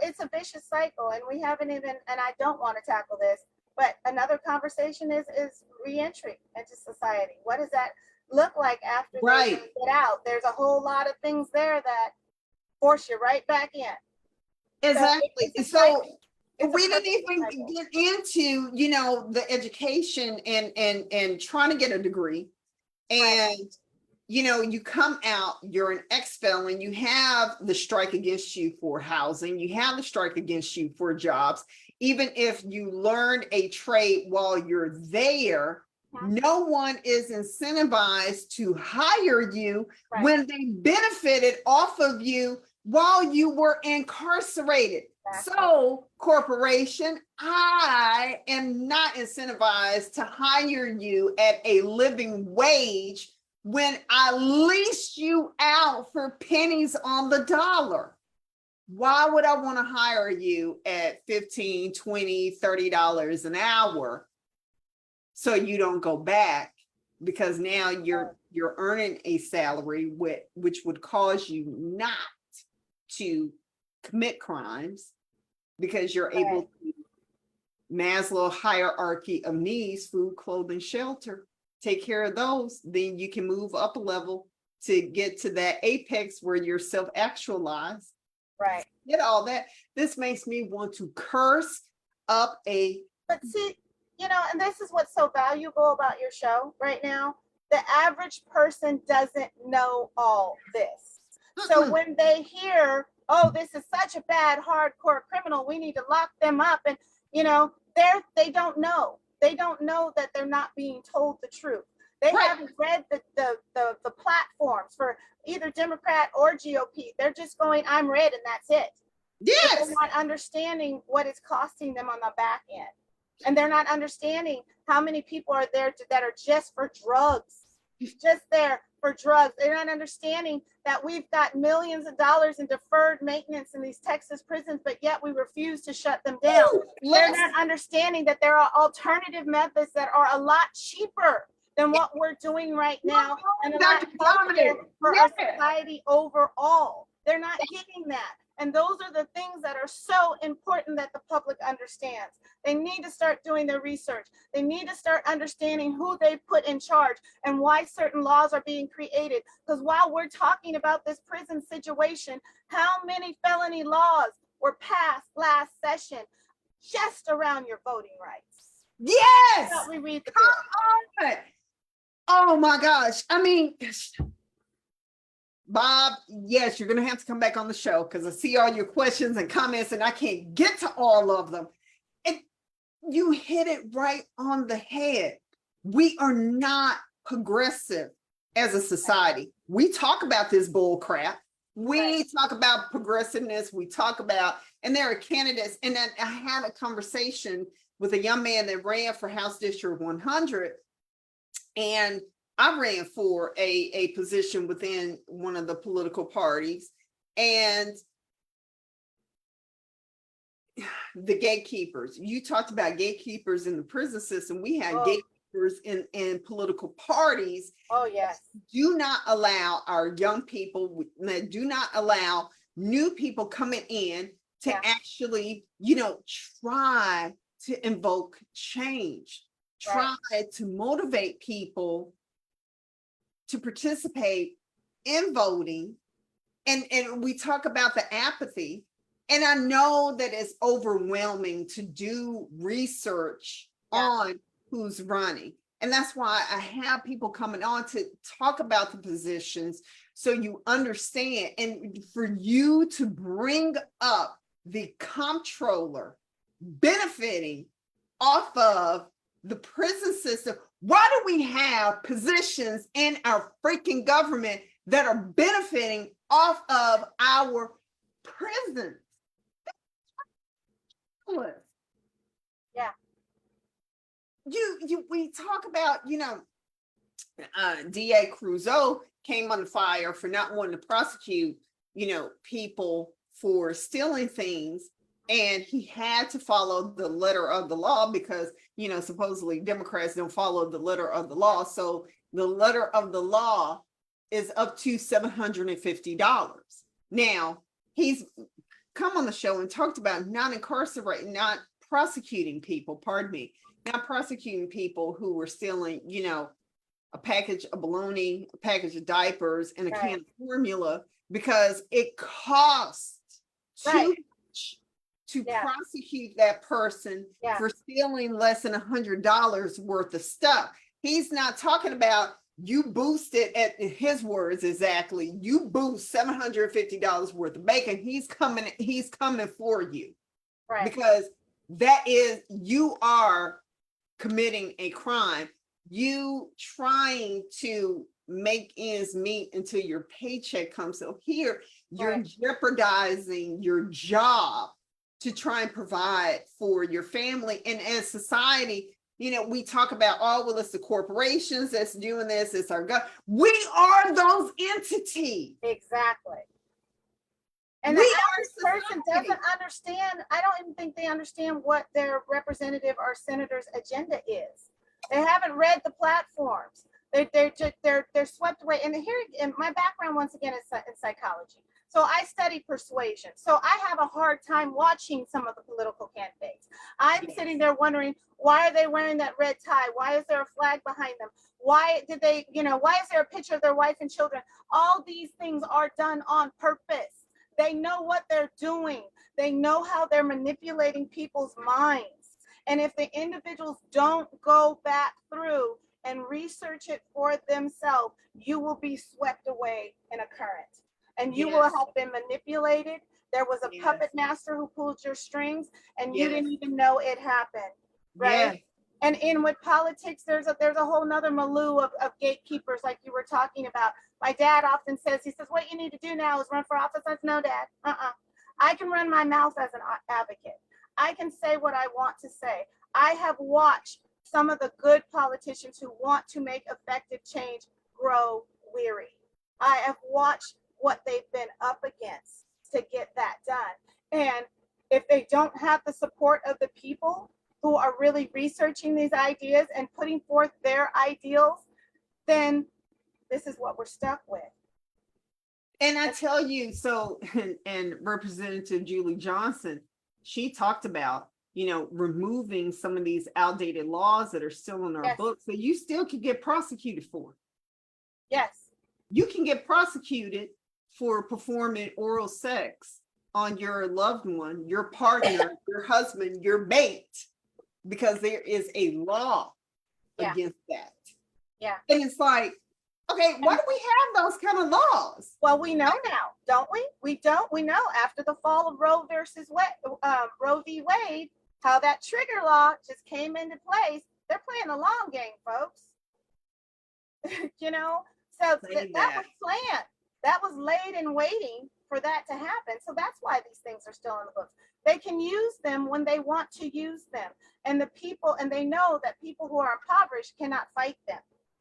it's a vicious cycle, and we haven't even, and I don't want to tackle this, but another conversation is reentry into society. What does that look like after they get out? There's a whole lot of things there that force you right back in.
Exactly. So we didn't even get into, the education and trying to get a degree. And you come out, you're an ex-felon, you have the strike against you for housing, you have the strike against you for jobs. Even if you learned a trade while you're there, no one is incentivized to hire you when they benefited off of you while you were incarcerated. So, corporation, I am not incentivized to hire you at a living wage when I leased you out for pennies on the dollar. Why would I want to hire you at $15, $20, $30 an hour so you don't go back because now you're earning a salary which would cause you not to commit crimes, because you're able to Maslow hierarchy of needs, food, clothing, shelter, take care of those, then you can move up a level to get to that apex where you're self-actualized.
Right.
Get all that. This makes me want to curse up
But see, and this is what's so valuable about your show right now. The average person doesn't know all this. So when they hear, oh, this is such a bad hardcore criminal, we need to lock them up, and they don't know. They don't know that they're not being told the truth. They haven't read the platforms for either Democrat or GOP. They're just going, I'm red, and that's it.
Yes.
But they're not understanding what it's costing them on the back end. And they're not understanding how many people are there that are just for drugs, just there for drugs. They're not understanding that we've got millions of dollars in deferred maintenance in these Texas prisons, but yet we refuse to shut them down. They're not understanding that there are alternative methods that are a lot cheaper than what we're doing right now, and a lot healthier for our society overall. They're not getting that. And those are the things that are so important that the public understands. They need to start doing their research. They need to start understanding who they put in charge and why certain laws are being created. Because while we're talking about this prison situation, how many felony laws were passed last session just around your voting rights?
Yes.
We read the bill.
Come on. Oh my gosh. I mean, Bob, yes, you're going to have to come back on the show because I see all your questions and comments and I can't get to all of them. And you hit it right on the head. We are not progressive as a society. We talk about this bull crap. We talk about progressiveness. We talk about, and there are candidates. And then I had a conversation with a young man that ran for House District 100. And I ran for a position within one of the political parties, and the gatekeepers. You talked about gatekeepers in the prison system. We had gatekeepers in political parties.
Oh, yes.
Do not allow our young people, do not allow new people coming in to actually, try to invoke change, try to motivate people to participate in voting. And we talk about the apathy. And I know that it's overwhelming to do research on who's running. And that's why I have people coming on to talk about the positions so you understand. And for you to bring up the comptroller benefiting off of the prison system. Why do we have positions in our freaking government that are benefiting off of our prisons?
Yeah.
We talk about, DA Crusoe came under fire for not wanting to prosecute, people for stealing things. And he had to follow the letter of the law because, supposedly Democrats don't follow the letter of the law. So the letter of the law is up to $750. Now, he's come on the show and talked about not prosecuting people who were stealing, a package of bologna, a package of diapers, and a can of formula, because it costs too much to prosecute that person for stealing less than $100 worth of stuff. He's not talking about you boosted, at his words exactly, you boost $750 worth of bacon. He's coming for you. Right. Because you are committing a crime. You trying to make ends meet until your paycheck comes. So here you're jeopardizing your job to try and provide for your family. And as society, we talk about, it's the corporations that's doing this, it's our government. We are those entities.
Exactly. And the average person doesn't understand. I don't even think they understand what their representative or senator's agenda is. They haven't read the platforms. They're swept away. And here, and my background once again is in psychology. So I study persuasion. So I have a hard time watching some of the political candidates. I'm sitting there wondering, why are they wearing that red tie? Why is there a flag behind them? Why did they, why is there a picture of their wife and children? All these things are done on purpose. They know what they're doing. They know how they're manipulating people's minds. And if the individuals don't go back through and research it for themselves, you will be swept away in a current. And you will have been manipulated. There was a puppet master who pulled your strings, and you didn't even know it happened, right? And in with politics, there's a whole nother milieu of gatekeepers, like you were talking about. My dad often says, he says, what you need to do now is run for office. I said, no, Dad, I can run my mouth as an advocate. I can say what I want to say. I have watched some of the good politicians who want to make effective change grow weary. I have watched what they've been up against to get that done. And if they don't have the support of the people who are really researching these ideas and putting forth their ideals, then this is what we're stuck with.
And I tell you, so, and Representative Julie Johnson, she talked about, removing some of these outdated laws that are still in our books, so you still can get prosecuted for.
Yes.
You can get prosecuted for performing oral sex on your loved one, your partner, your husband, your mate, because there is a law against that.
Yeah.
And it's like, okay, why do we have those kind of laws?
Well, we know now, don't we? We know after the fall of Roe v. Wade, how that trigger law just came into place. They're playing the long game, folks. So that was planned. That was laid in waiting for that to happen. So that's why these things are still in the books. They can use them when they want to use them. And they know that people who are impoverished cannot fight them.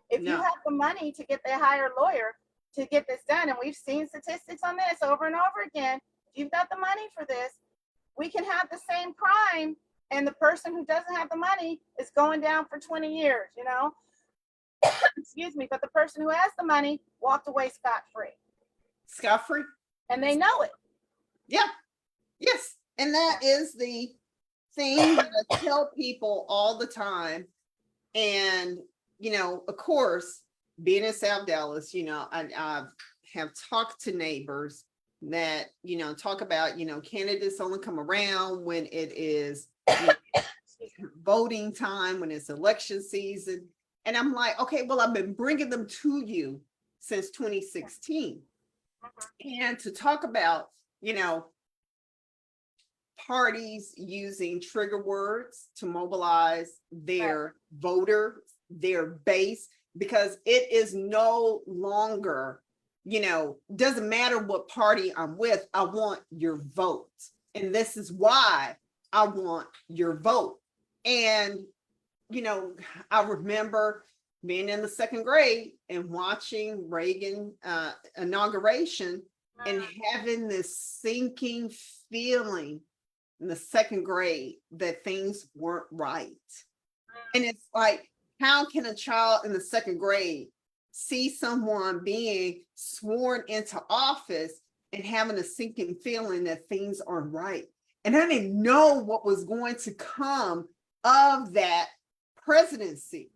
If you have the money to they hire a lawyer to get this done, and we've seen statistics on this over and over again, if you've got the money for this, we can have the same crime, and the person who doesn't have the money is going down for 20 years, Excuse me, but the person who has the money walked away scot-free.
Scot-free?
And they know it.
Yeah. Yes. And that is the thing that I tell people all the time. And, of course, being in South Dallas, I have talked to neighbors that, talk about, candidates only come around when it is voting time, when it's election season. And I'm like, okay, well, I've been bringing them to you since 2016. And to talk about, parties using trigger words to mobilize their voter, their base, because it is no longer, doesn't matter what party I'm with, I want your vote. And this is why I want your vote. And, I remember being in the second grade and watching Reagan inauguration and having this sinking feeling in the second grade that things weren't right. And it's like, how can a child in the second grade see someone being sworn into office and having a sinking feeling that things aren't right? And I didn't know what was going to come of that presidency.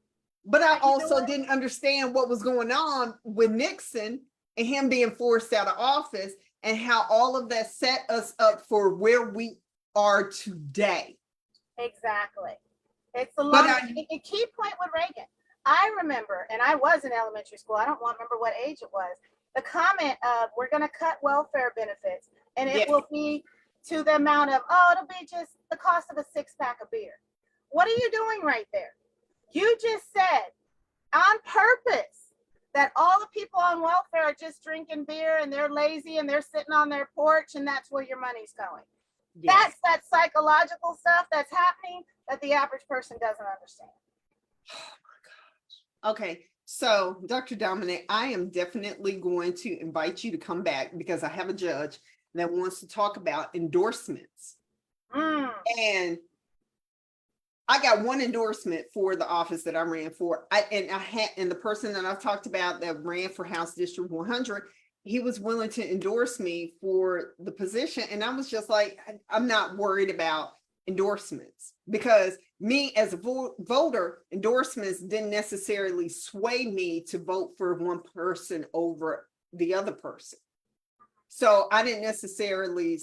But I also didn't understand what was going on with Nixon and him being forced out of office, and how all of that set us up for where we are today.
Exactly. It's a key point with Reagan. I remember, and I was in elementary school, I don't remember what age it was, the comment of, we're going to cut welfare benefits, and it will be to the amount of, it'll be just the cost of a 6-pack of beer. What are you doing right there? You just said on purpose that all the people on welfare are just drinking beer and they're lazy and they're sitting on their porch, and that's where your money's going. That's that psychological stuff that's happening that the average person doesn't understand.
Oh my gosh. Okay. So, Dr. Dominick, I am definitely going to invite you to come back, because I have a judge that wants to talk about endorsements. And I got one endorsement for the office that I ran for. And the person that I've talked about that ran for House District 100, he was willing to endorse me for the position. And I was just like, I'm not worried about endorsements, because me as a voter, endorsements didn't necessarily sway me to vote for one person over the other person. So I didn't necessarily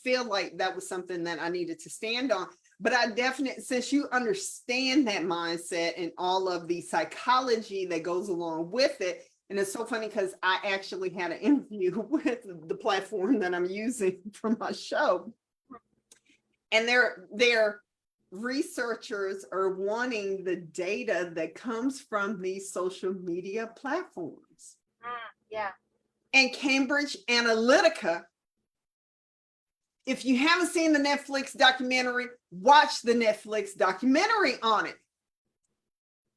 feel like that was something that I needed to stand on. But I definitely, since you understand that mindset and all of the psychology that goes along with it, and it's so funny because I actually had an interview with the platform that I'm using for my show. And their researchers are wanting the data that comes from these social media platforms.
Yeah.
And Cambridge Analytica, if you haven't seen the Netflix documentary, watch the Netflix documentary on it.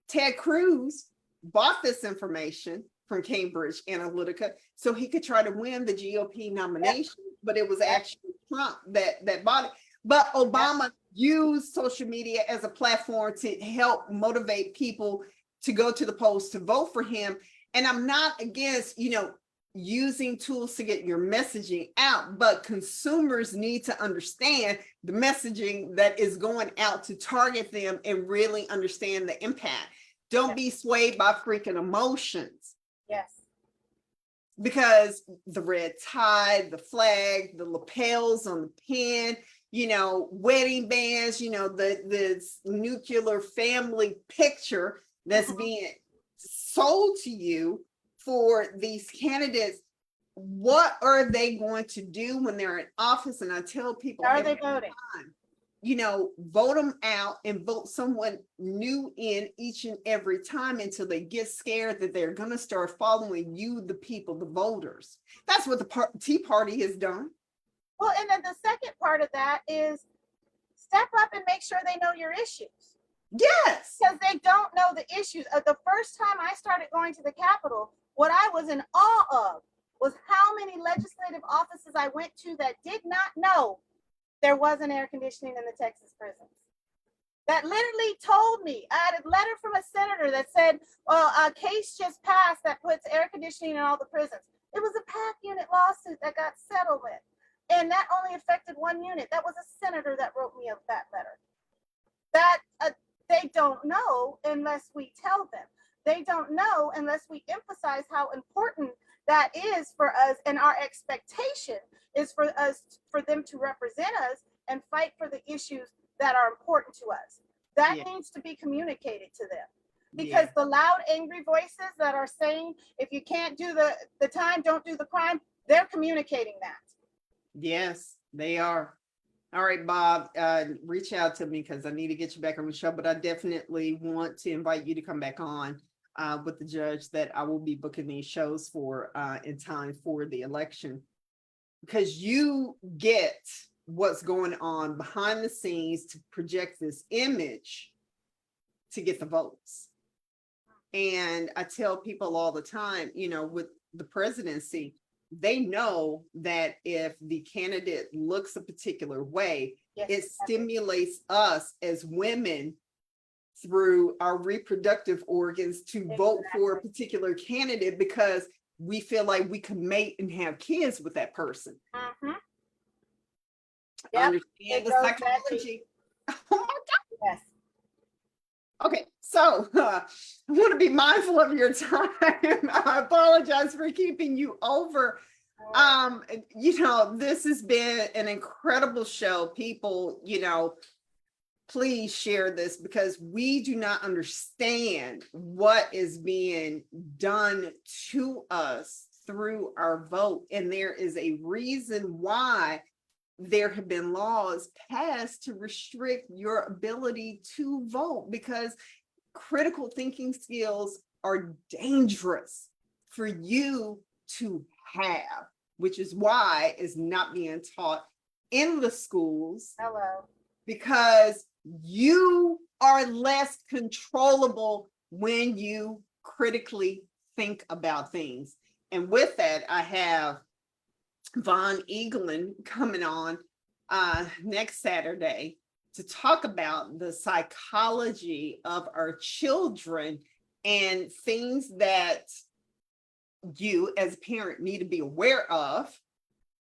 Ted Cruz bought this information from Cambridge Analytica so he could try to win the GOP nomination, but it was actually Trump that bought it. But Obama used social media as a platform to help motivate people to go to the polls to vote for him. And I'm not against, using tools to get your messaging out, but consumers need to understand the messaging that is going out to target them and really understand the impact. Don't be swayed by freaking emotions.
Yes.
Because the red tie, the flag, the lapels on the pen, wedding bands, the nuclear family picture that's being sold to you for these candidates. What are they going to do when they're in office? And I tell people,
are they voting?
Vote them out and vote someone new in each and every time until they get scared that they're going to start following you, the people, the voters. That's what the Tea Party has done.
Well, and then the second part of that is step up and make sure they know your issues.
Yes.
Because they don't know the issues. The first time I started going to the Capitol, what I was in awe of was how many legislative offices I went to that did not know there wasn't air conditioning in the Texas prisons. That literally told me, I had a letter from a senator that said, well, a case just passed that puts air conditioning in all the prisons. It was a PAC unit lawsuit that got settled with. And that only affected one unit. That was a senator that wrote me that letter. That they don't know unless we tell them. They don't know unless we emphasize how important that is for us, and our expectation is for them to represent us and fight for the issues that are important to us. That needs to be communicated to them, because the loud, angry voices that are saying, if you can't do the time, don't do the crime, they're communicating that.
Yes, they are. All right, Bob, reach out to me because I need to get you back on the show, but I definitely want to invite you to come back on with the judge that I will be booking these shows for in time for the election, because you get what's going on behind the scenes to project this image to get the votes. And I tell people all the time, with the presidency, they know that if the candidate looks a particular way, it stimulates us as women through our reproductive organs to vote for a particular candidate, because we feel like we can mate and have kids with that person. Understand the psychology. Oh my God.
Yes.
Okay, so I want to be mindful of your time. I apologize for keeping you over. This has been an incredible show. People, please share this, because we do not understand what is being done to us through our vote. And there is a reason why there have been laws passed to restrict your ability to vote, because critical thinking skills are dangerous for you to have, which is why it's not being taught in the schools.
Hello.
Because you are less controllable when you critically think about things. And with that, I have Von Eaglin coming on next Saturday to talk about the psychology of our children and things that you as a parent need to be aware of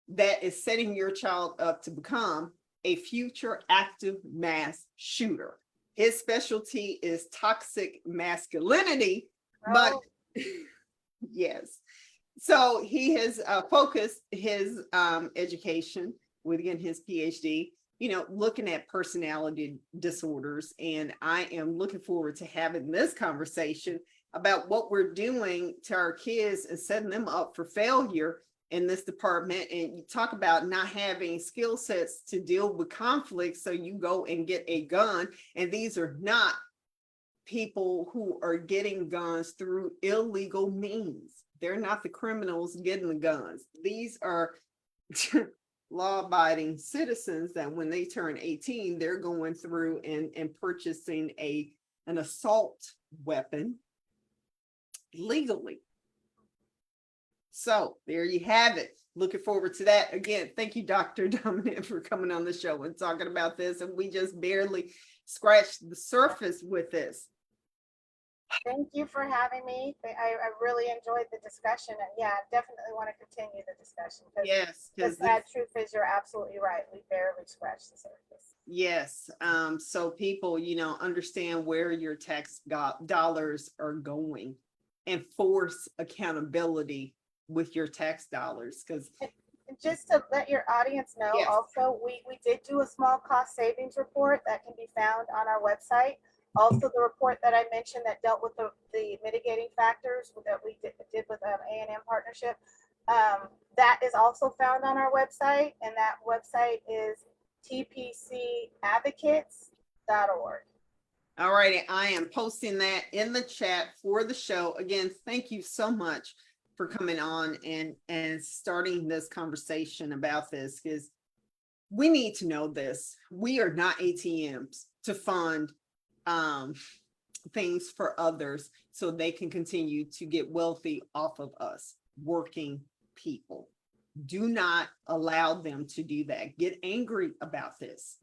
that is setting your child up to become a future active mass shooter. His specialty is toxic masculinity, but
Oh,
yes. So he has focused his education with, again, his PhD, looking at personality disorders. And I am looking forward to having this conversation about what we're doing to our kids and setting them up for failure in this department. And you talk about not having skill sets to deal with conflict. So you go and get a gun. And these are not people who are getting guns through illegal means. They're not the criminals getting the guns. These are law-abiding citizens that when they turn 18, they're going through and purchasing an assault weapon legally. So there you have it. Looking forward to that. Again, thank you, Dr. Dominick, for coming on the show and talking about this. And we just barely scratched the surface with this.
thank you for having me. I really enjoyed the discussion, and yeah, I definitely want to continue the discussion.
Yes,
The
because
sad truth is, you're absolutely right. We barely scratched the surface.
yes. So people, understand where your tax dollars are going and force accountability with your tax dollars. Because
And just to let your audience know,
yes,
also, we did do a small cost savings report that can be found on our website. Also, the report that I mentioned that dealt with the mitigating factors that we did with A&M partnership, that is also found on our website, and that website is tpcadvocates.org.
all right. I am posting that in the chat for the show. Again, thank you so much for coming on and starting this conversation about this, because we need to know this. We are not ATMs to fund things for others so they can continue to get wealthy off of us, working people. Do not allow them to do that. Get angry about this.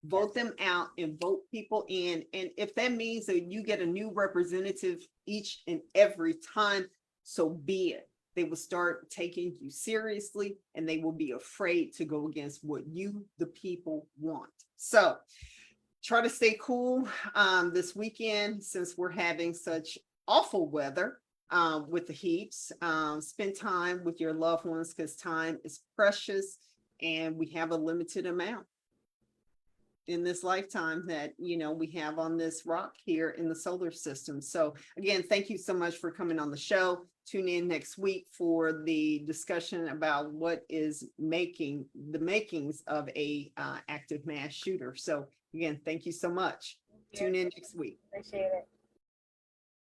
Vote them out and vote people in. And if that means that you get a new representative each and every time, so be it. They will start taking you seriously and they will be afraid to go against what you, the people, want. So try to stay cool this weekend since we're having such awful weather with the heats. Spend time with your loved ones because time is precious and we have a limited amount in this lifetime that we have on this rock here in the solar system. So again, thank you so much for coming on the show. Tune in next week for the discussion about what is making the makings of a active mass shooter. So again, thank you so much. Tune in next week.
Appreciate it.